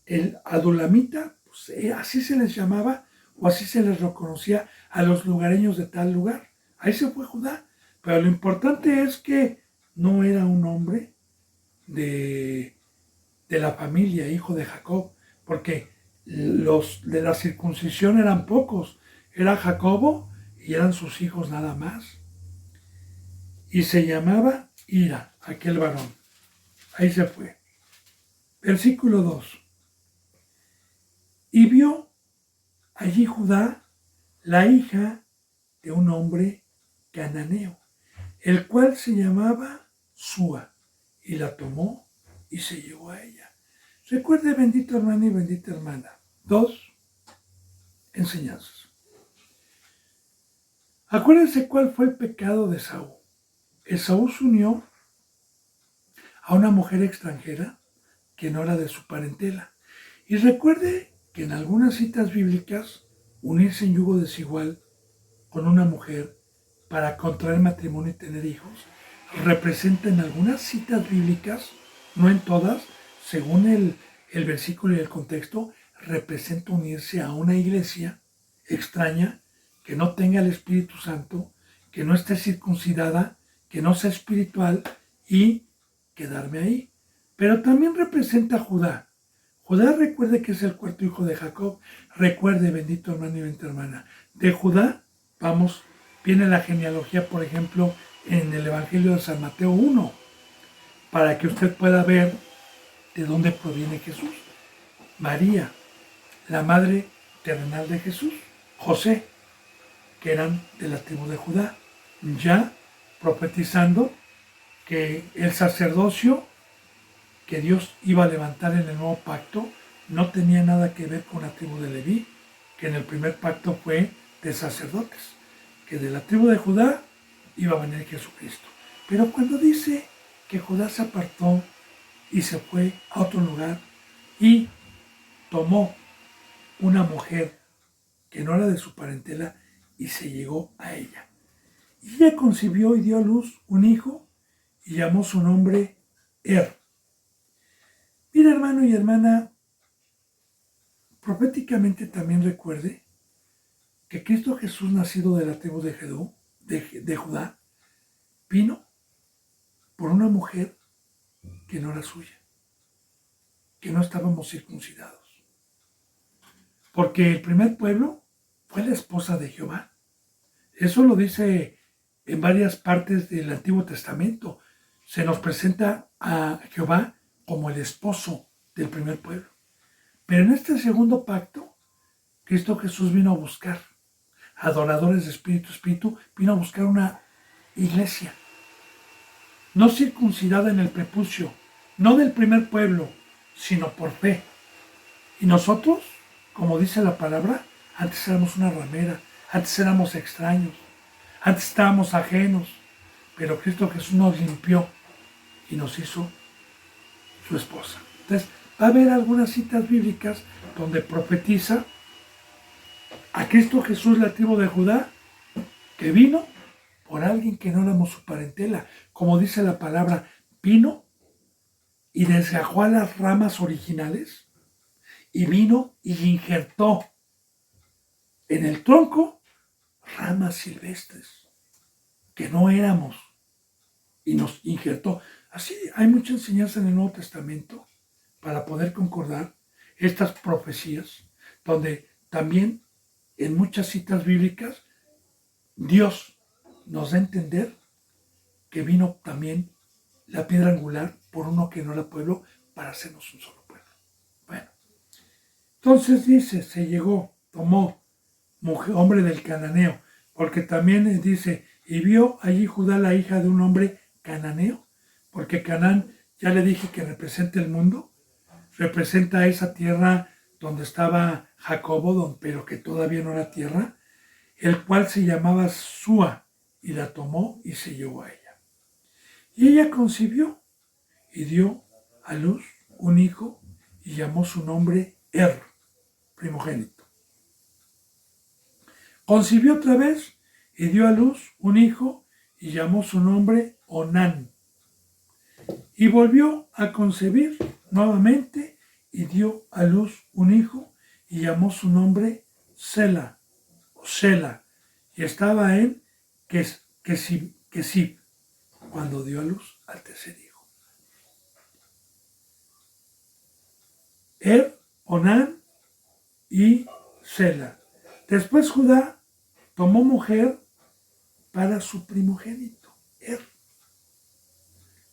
el adulamita, pues, así se les llamaba, o así se les reconocía a los lugareños de tal lugar. Ahí se fue Judá. Pero lo importante es que no era un hombre de la familia, hijo de Jacob, porque los de la circuncisión eran pocos. Era Jacobo y eran sus hijos nada más. Y se llamaba Ira, aquel varón. Ahí se fue. Versículo 2. Y vio allí Judá la hija de un hombre cananeo, el cual se llamaba Súa, y la tomó y se llevó a ella. Recuerde, bendito hermano y bendita hermana, 2 enseñanzas. Acuérdense cuál fue el pecado de Esaú. Esaú se unió a una mujer extranjera que no era de su parentela. Y recuerde que en algunas citas bíblicas, unirse en yugo desigual con una mujer para contraer matrimonio y tener hijos, representa en algunas citas bíblicas, no en todas, según el versículo y el contexto, representa unirse a una iglesia extraña que no tenga el Espíritu Santo, que no esté circuncidada, que no sea espiritual y quedarme ahí. Pero también representa a Judá. Judá, recuerde que es el cuarto hijo de Jacob. Recuerde, bendito hermano y bendita hermana, de Judá, viene la genealogía, por ejemplo, en el Evangelio de San Mateo 1, para que usted pueda ver de dónde proviene Jesús. María, la madre terrenal de Jesús. José, que eran de la tribu de Judá, ya profetizando que el sacerdocio que Dios iba a levantar en el nuevo pacto no tenía nada que ver con la tribu de Leví, que en el primer pacto fue de sacerdotes, que de la tribu de Judá iba a venir Jesucristo. Pero cuando dice que Judá se apartó y se fue a otro lugar y tomó una mujer que no era de su parentela y se llegó a ella. Y ella concibió y dio a luz un hijo y llamó su nombre Mira, hermano y hermana, proféticamente también recuerde que Cristo Jesús, nacido de la tribu de Judá, vino por una mujer que no era suya, que no estábamos circuncidados. Porque el primer pueblo fue la esposa de Jehová. Eso lo dice en varias partes del Antiguo Testamento. Se nos presenta a Jehová como el esposo del primer pueblo. Pero en este segundo pacto, Cristo Jesús vino a buscar adoradores de espíritu, vino a buscar una iglesia no circuncidada en el prepucio, no del primer pueblo, sino por fe. Y nosotros, como dice la palabra, antes éramos una ramera, antes éramos extraños, antes estábamos ajenos, pero Cristo Jesús nos limpió y nos hizo su esposa. Entonces, va a haber algunas citas bíblicas donde profetiza a Cristo Jesús, la tribu de Judá, que vino por alguien que no éramos su parentela. Como dice la palabra, vino y desgajó a las ramas originales y vino y injertó en el tronco ramas silvestres que no éramos y nos injertó. Así hay mucha enseñanza en el Nuevo Testamento para poder concordar estas profecías, donde también en muchas citas bíblicas Dios nos da a entender que vino también la piedra angular por uno que no era pueblo para hacernos un solo pueblo. Bueno, entonces dice, se llegó, tomó mujer, hombre del cananeo, porque también dice, y vio allí Judá la hija de un hombre cananeo, porque Canaán, ya le dije que representa el mundo, representa esa tierra donde estaba Jacobo, pero que todavía no era tierra, el cual se llamaba Súa, y la tomó y se llevó a ella. Y ella concibió y dio a luz un hijo y llamó su nombre primogénito. Concibió otra vez y dio a luz un hijo y llamó su nombre Onán. Y volvió a concebir nuevamente y dio a luz un hijo y llamó su nombre Sela, y estaba en Kesib, cuando dio a luz al tercer hijo. Onán y Sela. Después Judá tomó mujer para su primogénito,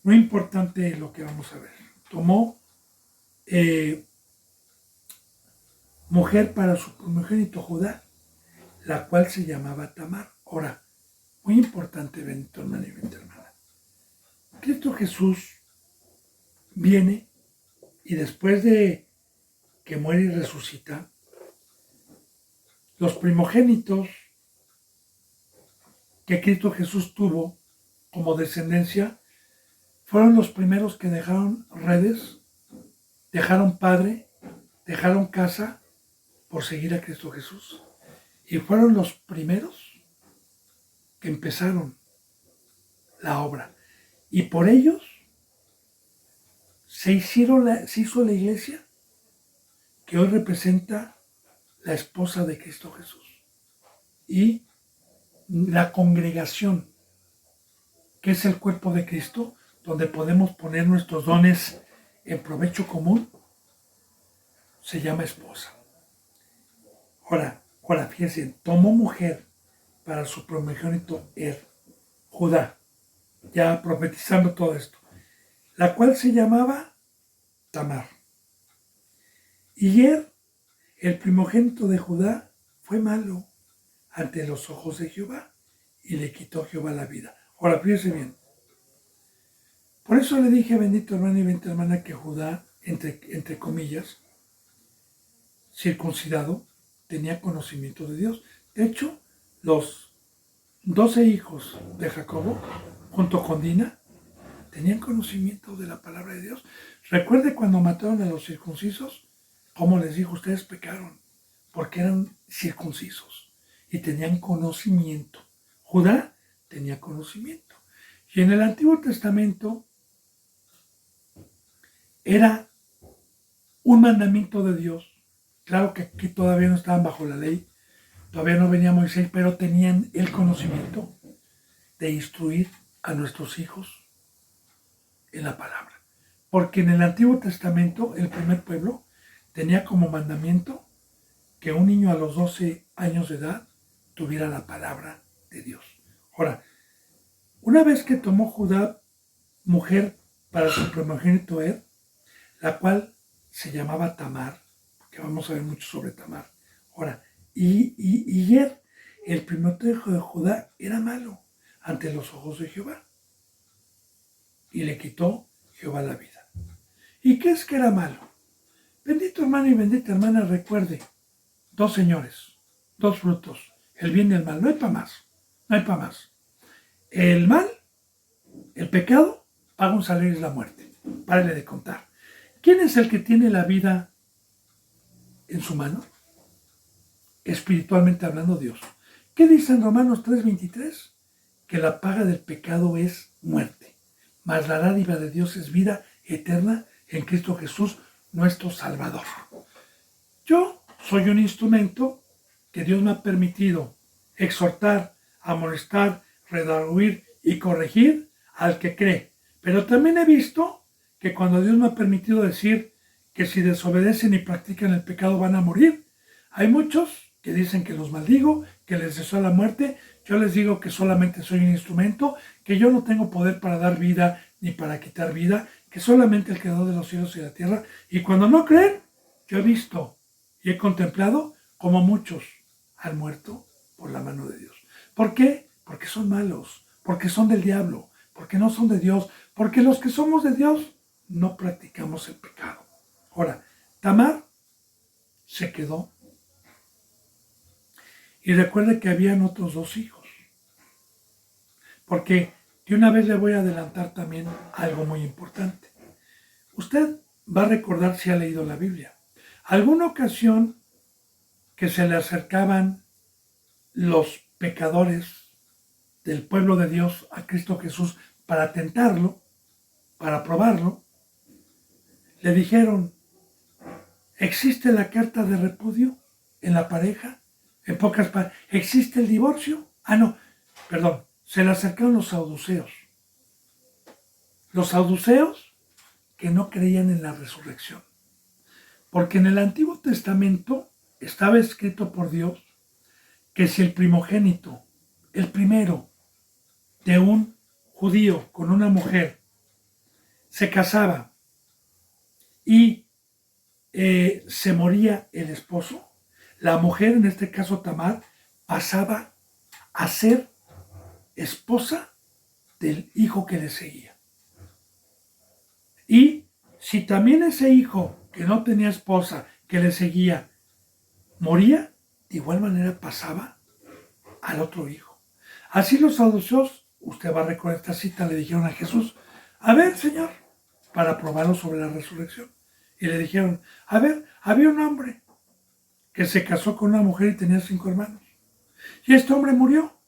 Muy importante lo que vamos a ver. Tomó mujer para su primogénito Judá, la cual se llamaba Tamar. Ahora, muy importante, bendito hermano y bendita hermana. Cristo Jesús viene y después de que muere y resucita, los primogénitos que Cristo Jesús tuvo como descendencia fueron los primeros que dejaron redes, dejaron padre, dejaron casa por seguir a Cristo Jesús. Y fueron los primeros que empezaron la obra. Y por ellos se hizo la iglesia que hoy representa la esposa de Cristo Jesús. Y la congregación, que es el cuerpo de Cristo, donde podemos poner nuestros dones en provecho común, se llama esposa. Ahora fíjense, tomó mujer para su primogénito Judá, ya profetizando todo esto, la cual se llamaba Tamar. Y el primogénito de Judá, fue malo ante los ojos de Jehová, y le quitó Jehová la vida. Ahora fíjense bien. Por eso le dije, bendito hermano y bendita hermana, que Judá, entre comillas, circuncidado, tenía conocimiento de Dios. De hecho, los 12 hijos de Jacobo, junto con Dina, tenían conocimiento de la palabra de Dios. Recuerde cuando mataron a los circuncisos, como les dijo, ustedes pecaron, porque eran circuncisos y tenían conocimiento. Judá tenía conocimiento. Y en el Antiguo Testamento era un mandamiento de Dios. Claro que aquí todavía no estaban bajo la ley, todavía no venía Moisés, pero tenían el conocimiento de instruir a nuestros hijos en la palabra. Porque en el Antiguo Testamento, el primer pueblo tenía como mandamiento que un niño a los 12 años de edad tuviera la palabra de Dios. Ahora, una vez que tomó Judá mujer para su primogénito la cual se llamaba Tamar, que vamos a ver mucho sobre Tamar. Ahora, y el primogénito hijo de Judá, era malo ante los ojos de Jehová, y le quitó Jehová la vida. ¿Y qué es que era malo? Bendito hermano y bendita hermana, recuerde, dos señores, dos frutos, el bien y el mal, no hay para más, no hay para más. El mal, el pecado, paga un salario, es la muerte. Párale de contar. ¿Quién es el que tiene la vida en su mano? Espiritualmente hablando, Dios. ¿Qué dice en Romanos 3:23? Que la paga del pecado es muerte, mas la dádiva de Dios es vida eterna en Cristo Jesús, nuestro Salvador. Yo soy un instrumento que Dios me ha permitido exhortar, amonestar, redarguir y corregir al que cree. Pero también he visto que cuando Dios me ha permitido decir que si desobedecen y practican el pecado van a morir, hay muchos que dicen que los maldigo, que les deseo la muerte. Yo les digo que solamente soy un instrumento, que yo no tengo poder para dar vida ni para quitar vida, que solamente el creador de los cielos y la tierra. Y cuando no creen, yo he visto y he contemplado como muchos han muerto por la mano de Dios. ¿Por qué? Porque son malos, porque son del diablo, porque no son de Dios, porque los que somos de Dios no practicamos el pecado. Ahora, Tamar se quedó. Y recuerde que habían otros dos hijos. Porque de una vez le voy a adelantar también algo muy importante. Usted va a recordar si ha leído la Biblia. Alguna ocasión que se le acercaban los pecadores del pueblo de Dios a Cristo Jesús para tentarlo, para probarlo, le dijeron, ¿existe la carta de repudio en la pareja? En pocas palabras, ¿existe el divorcio? No, perdón, se le acercaron los saduceos. Los saduceos que no creían en la resurrección. Porque en el Antiguo Testamento estaba escrito por Dios que si el primogénito, el primero de un judío con una mujer, se casaba y se moría el esposo, la mujer, en este caso Tamar, pasaba a ser esposa del hijo que le seguía. Y si también ese hijo que no tenía esposa, que le seguía, moría, de igual manera pasaba al otro hijo. Así los saduceos, usted va a recordar esta cita, le dijeron a Jesús, a ver, Señor, para probarlo sobre la resurrección. Y le dijeron, a ver, había un hombre que se casó con una mujer y tenía 5 hermanos. Y este hombre murió.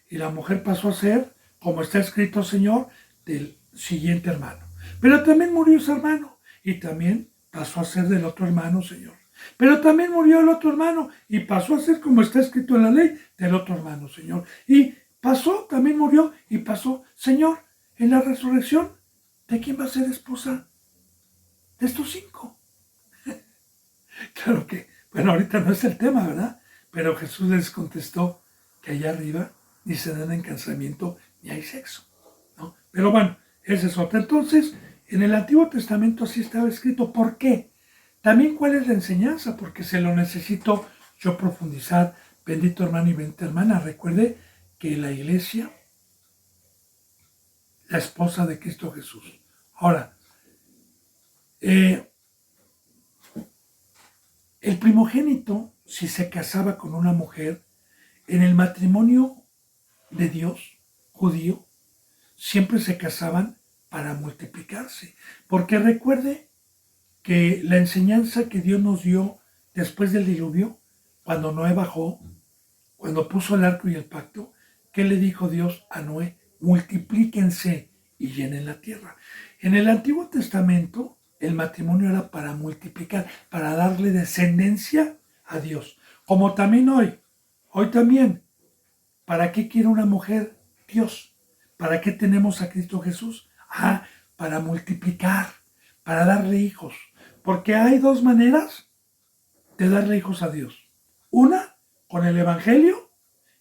Y la mujer pasó a ser, como está escrito, Señor, del siguiente hermano. Pero también murió ese hermano. Y también pasó a ser del otro hermano, Señor. Pero también murió el otro hermano. Y pasó a ser, como está escrito en la ley, del otro hermano, Señor. Y pasó, también murió y pasó, Señor, en la resurrección, ¿de quién va a ser esposa? De estos 5. Claro que, bueno, ahorita no es el tema, ¿verdad? Pero Jesús les contestó que allá arriba ni se dan en casamiento ni hay sexo, ¿no? Pero bueno, ese es otro. Entonces, en el Antiguo Testamento así estaba escrito. ¿Por qué? También cuál es la enseñanza, porque se lo necesito yo profundizar. Bendito hermano y bendita hermana, recuerde que la iglesia, la esposa de Cristo Jesús. Ahora, el primogénito, si se casaba con una mujer, en el matrimonio de Dios, judío, siempre se casaban para multiplicarse. Porque recuerde que la enseñanza que Dios nos dio después del diluvio, cuando Noé bajó, cuando puso el arco y el pacto, ¿qué le dijo Dios a Noé? Multiplíquense y llenen la tierra. En el Antiguo Testamento, el matrimonio era para multiplicar, para darle descendencia a Dios. Como también hoy también, ¿para qué quiere una mujer Dios? ¿Para qué tenemos a Cristo Jesús? Para multiplicar, para darle hijos. Porque hay 2 maneras de darle hijos a Dios. Una, con el Evangelio,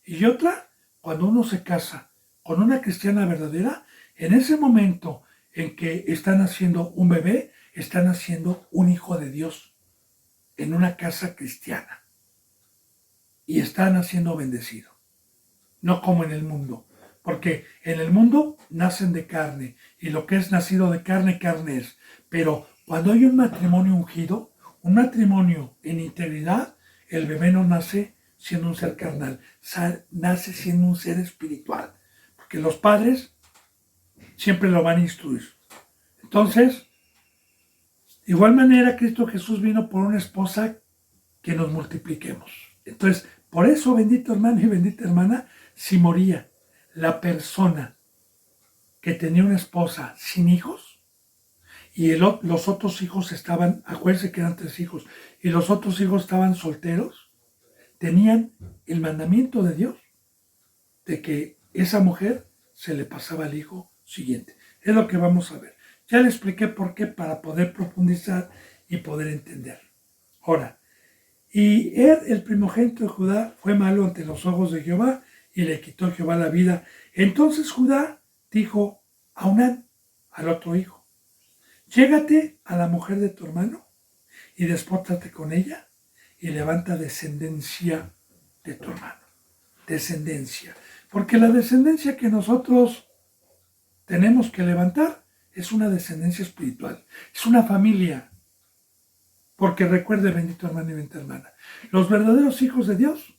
y otra, cuando uno se casa con una cristiana verdadera, en ese momento en que están haciendo un bebé, están haciendo un hijo de Dios en una casa cristiana. Y están haciendo bendecido. No como en el mundo. Porque en el mundo nacen de carne. Y lo que es nacido de carne, carne es. Pero cuando hay un matrimonio ungido, un matrimonio en integridad, el bebé no nace siendo un ser carnal. Nace siendo un ser espiritual. Porque los padres siempre lo van a instruir. Entonces, de igual manera, Cristo Jesús vino por una esposa que nos multipliquemos. Entonces, por eso, bendito hermano y bendita hermana, si moría la persona que tenía una esposa sin hijos y los otros hijos estaban, acuérdense que eran 3 hijos, y los otros hijos estaban solteros, tenían el mandamiento de Dios de que esa mujer se le pasaba al hijo siguiente. Es lo que vamos a ver. Ya le expliqué por qué, para poder profundizar y poder entender. Ahora, y el primogénito de Judá, fue malo ante los ojos de Jehová, y le quitó Jehová la vida. Entonces Judá dijo a Onán, al otro hijo, llégate a la mujer de tu hermano, y despótate con ella, y levanta descendencia de tu hermano. Descendencia. Porque la descendencia que nosotros tenemos que levantar es una descendencia espiritual. Es una familia. Porque recuerde, bendito hermano y bendita hermana, los verdaderos hijos de Dios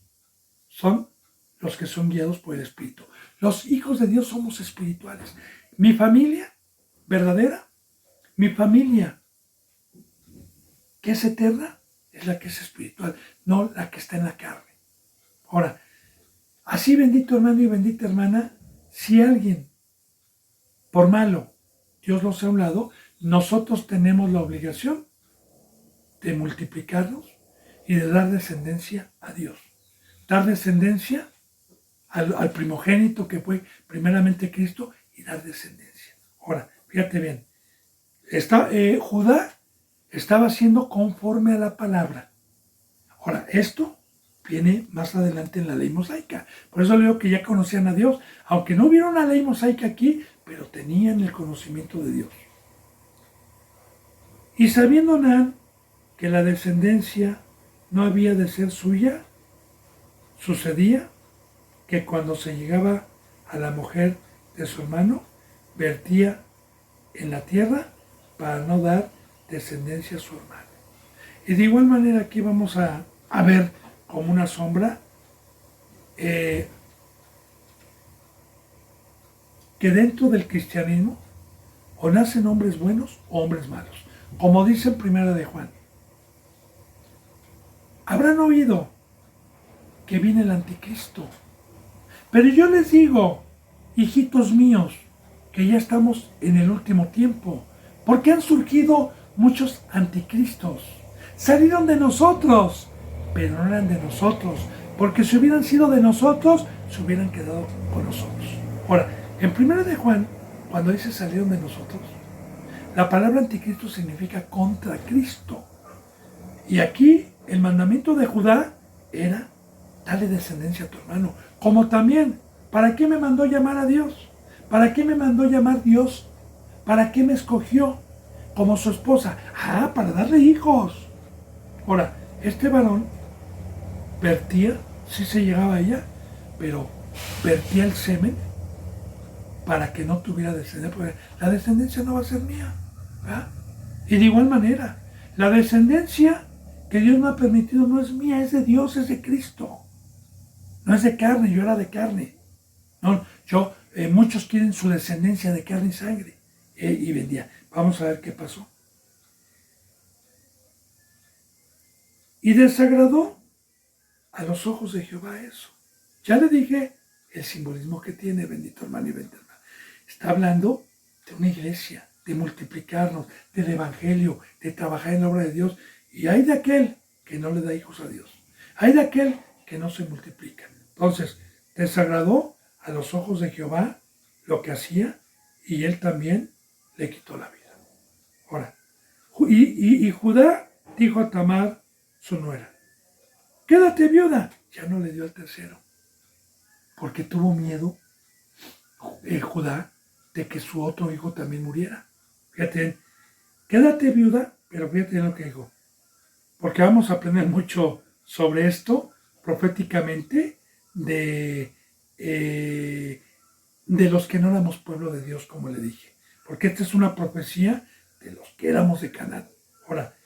son los que son guiados por el Espíritu. Los hijos de Dios somos espirituales. Mi familia verdadera, mi familia que es eterna es la que es espiritual, no la que está en la carne. Ahora, así bendito hermano y bendita hermana, si alguien, por malo, Dios los ha a un lado, nosotros tenemos la obligación de multiplicarnos y de dar descendencia a Dios. Dar descendencia al primogénito que fue primeramente Cristo y dar descendencia. Ahora, fíjate bien, Judá estaba haciendo conforme a la palabra. Ahora, esto viene más adelante en la ley mosaica. Por eso leo que ya conocían a Dios, aunque no vieron la ley mosaica aquí, pero tenían el conocimiento de Dios. Y sabiendo Nan que la descendencia no había de ser suya, sucedía que cuando se llegaba a la mujer de su hermano, vertía en la tierra para no dar descendencia a su hermano. Y de igual manera aquí vamos a ver como una sombra que dentro del cristianismo o nacen hombres buenos o hombres malos. Como dice en Primera de Juan, habrán oído que viene el anticristo. Pero yo les digo, hijitos míos, que ya estamos en el último tiempo, porque han surgido muchos anticristos. Salieron de nosotros, pero no eran de nosotros, porque si hubieran sido de nosotros, se hubieran quedado con nosotros. Ahora, en Primera de Juan, cuando dice salieron de nosotros, la palabra anticristo significa contra Cristo. Y aquí el mandamiento de Judá era dale descendencia a tu hermano. Como también, ¿para qué me mandó llamar a Dios? ¿Para qué me mandó llamar Dios? ¿Para qué me escogió como su esposa? Para darle hijos. Ahora, este varón vertía, sí se llegaba a ella, pero vertía el semen para que no tuviera descendencia, porque la descendencia no va a ser mía. ¿Verdad? Y de igual manera, la descendencia que Dios me ha permitido no es mía, es de Dios, es de Cristo. No es de carne, yo era de carne. No, muchos quieren su descendencia de carne y sangre. Y vendía. Vamos a ver qué pasó. Y desagradó a los ojos de Jehová eso. Ya le dije el simbolismo que tiene, bendito hermano y bendita hermana. Está hablando de una iglesia, de multiplicarnos, del evangelio, de trabajar en la obra de Dios. Y hay de aquel que no le da hijos a Dios. Hay de aquel que no se multiplica. Entonces, desagradó a los ojos de Jehová lo que hacía y él también le quitó la vida. Ahora, y Judá dijo a Tamar, su nuera, quédate viuda. Ya no le dio al tercero, porque tuvo miedo Judá de que su otro hijo también muriera. Fíjate, quédate viuda, pero fíjate lo que dijo, porque vamos a aprender mucho sobre esto proféticamente de los que no éramos pueblo de Dios, como le dije, porque esta es una profecía de los que éramos de Canaán. Ahora,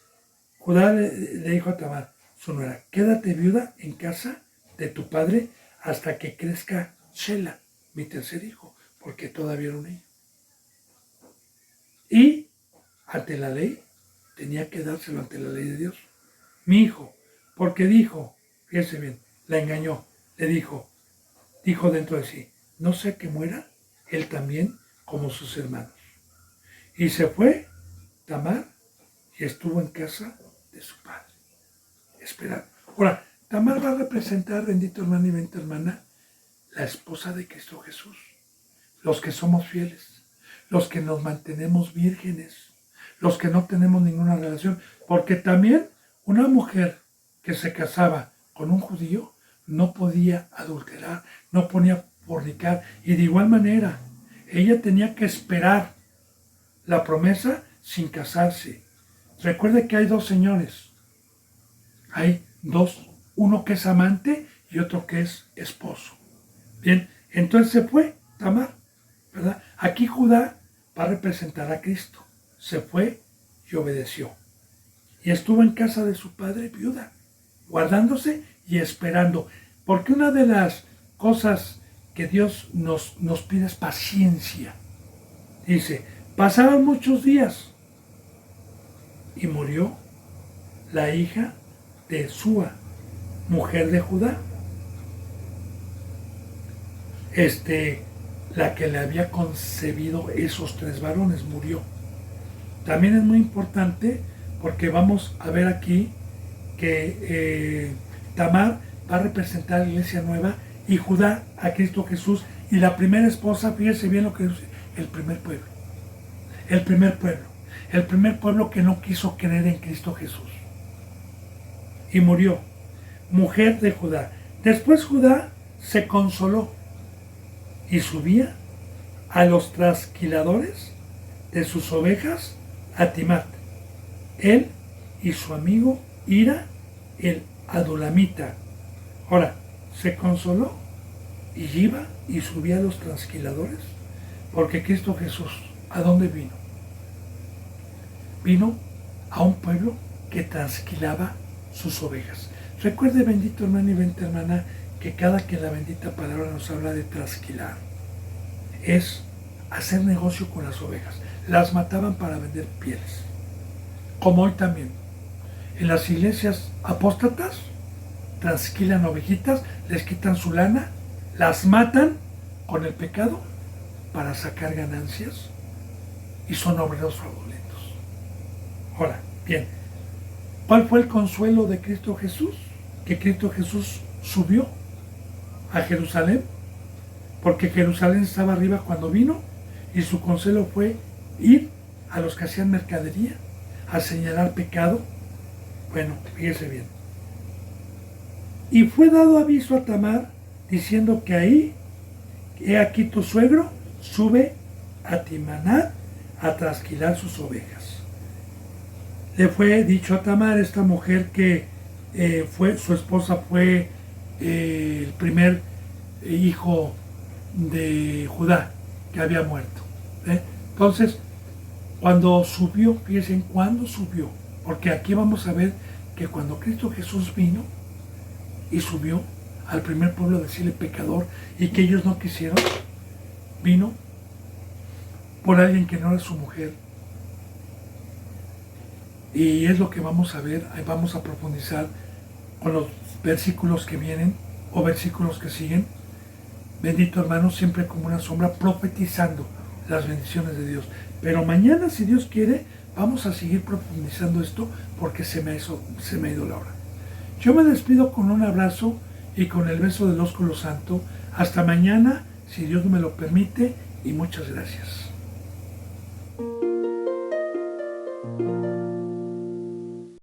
Judá le dijo a Tamar, su nuera, quédate viuda en casa de tu padre hasta que crezca Shela, mi tercer hijo, porque todavía era un niño. Y ante la ley, tenía que dárselo ante la ley de Dios. Mi hijo, porque dijo, fíjese bien, la engañó, le dijo dentro de sí, no sea que muera él también como sus hermanos. Y se fue Tamar y estuvo en casa de su padre, esperando. Ahora, Tamar va a representar, bendito hermano y bendita hermana, la esposa de Cristo Jesús, los que somos fieles, los que nos mantenemos vírgenes, los que no tenemos ninguna relación, porque también una mujer que se casaba con un judío no podía adulterar, no podía fornicar, y de igual manera ella tenía que esperar la promesa sin casarse. Recuerde que hay dos señores, hay dos, uno que es amante y otro que es esposo. Bien, entonces se fue Tamar, ¿verdad? Aquí Judá va a representar a Cristo, se fue y obedeció. Y estuvo en casa de su padre viuda, guardándose y esperando. Porque una de las cosas que Dios nos pide es paciencia. Dice, pasaron muchos días y murió la hija de Súa, mujer de Judá. La que le había concebido esos 3 varones murió. También es muy importante porque vamos a ver aquí que Tamar va a representar a la iglesia nueva y Judá a Cristo Jesús, y la primera esposa, fíjese bien lo que dice, el primer pueblo. El primer pueblo. El primer pueblo que no quiso creer en Cristo Jesús. Y murió. Mujer de Judá. Después Judá se consoló y subía a los trasquiladores de sus ovejas a Timat. Él y su amigo Ira, el adulamita. Ahora, se consoló y iba y subía a los trasquiladores, porque Cristo Jesús, ¿a dónde vino? Vino a un pueblo que trasquilaba sus ovejas. Recuerde, bendito hermano y bendita hermana, que cada que la bendita palabra nos habla de trasquilar, es hacer negocio con las ovejas. Las mataban para vender pieles. Como hoy también. En las iglesias apóstatas, trasquilan ovejitas, les quitan su lana, las matan con el pecado para sacar ganancias y son obreros fraudulentos. Ahora, bien, ¿cuál fue el consuelo de Cristo Jesús? Que Cristo Jesús subió a Jerusalén, porque Jerusalén estaba arriba cuando vino, y su consuelo fue ir a los que hacían mercadería, a señalar pecado. Bueno, fíjese bien. Y fue dado aviso a Tamar, diciendo que ahí, he aquí tu suegro, sube a Timanat a trasquilar sus ovejas. Le fue dicho a Tamar, esta mujer que su esposa fue el primer hijo de Judá, que había muerto. Entonces, cuando subió, fíjense en cuándo subió, porque aquí vamos a ver que cuando Cristo Jesús vino y subió al primer pueblo a decirle pecador, y que ellos no quisieron, vino por alguien que no era su mujer. Y es lo que vamos a ver, vamos a profundizar con los versículos que vienen o versículos que siguen. Bendito hermano, siempre como una sombra, profetizando las bendiciones de Dios. Pero mañana, si Dios quiere, vamos a seguir profundizando esto, porque se me ha ido la hora. Yo me despido con un abrazo y con el beso del ósculo santo. Hasta mañana, si Dios me lo permite, y muchas gracias.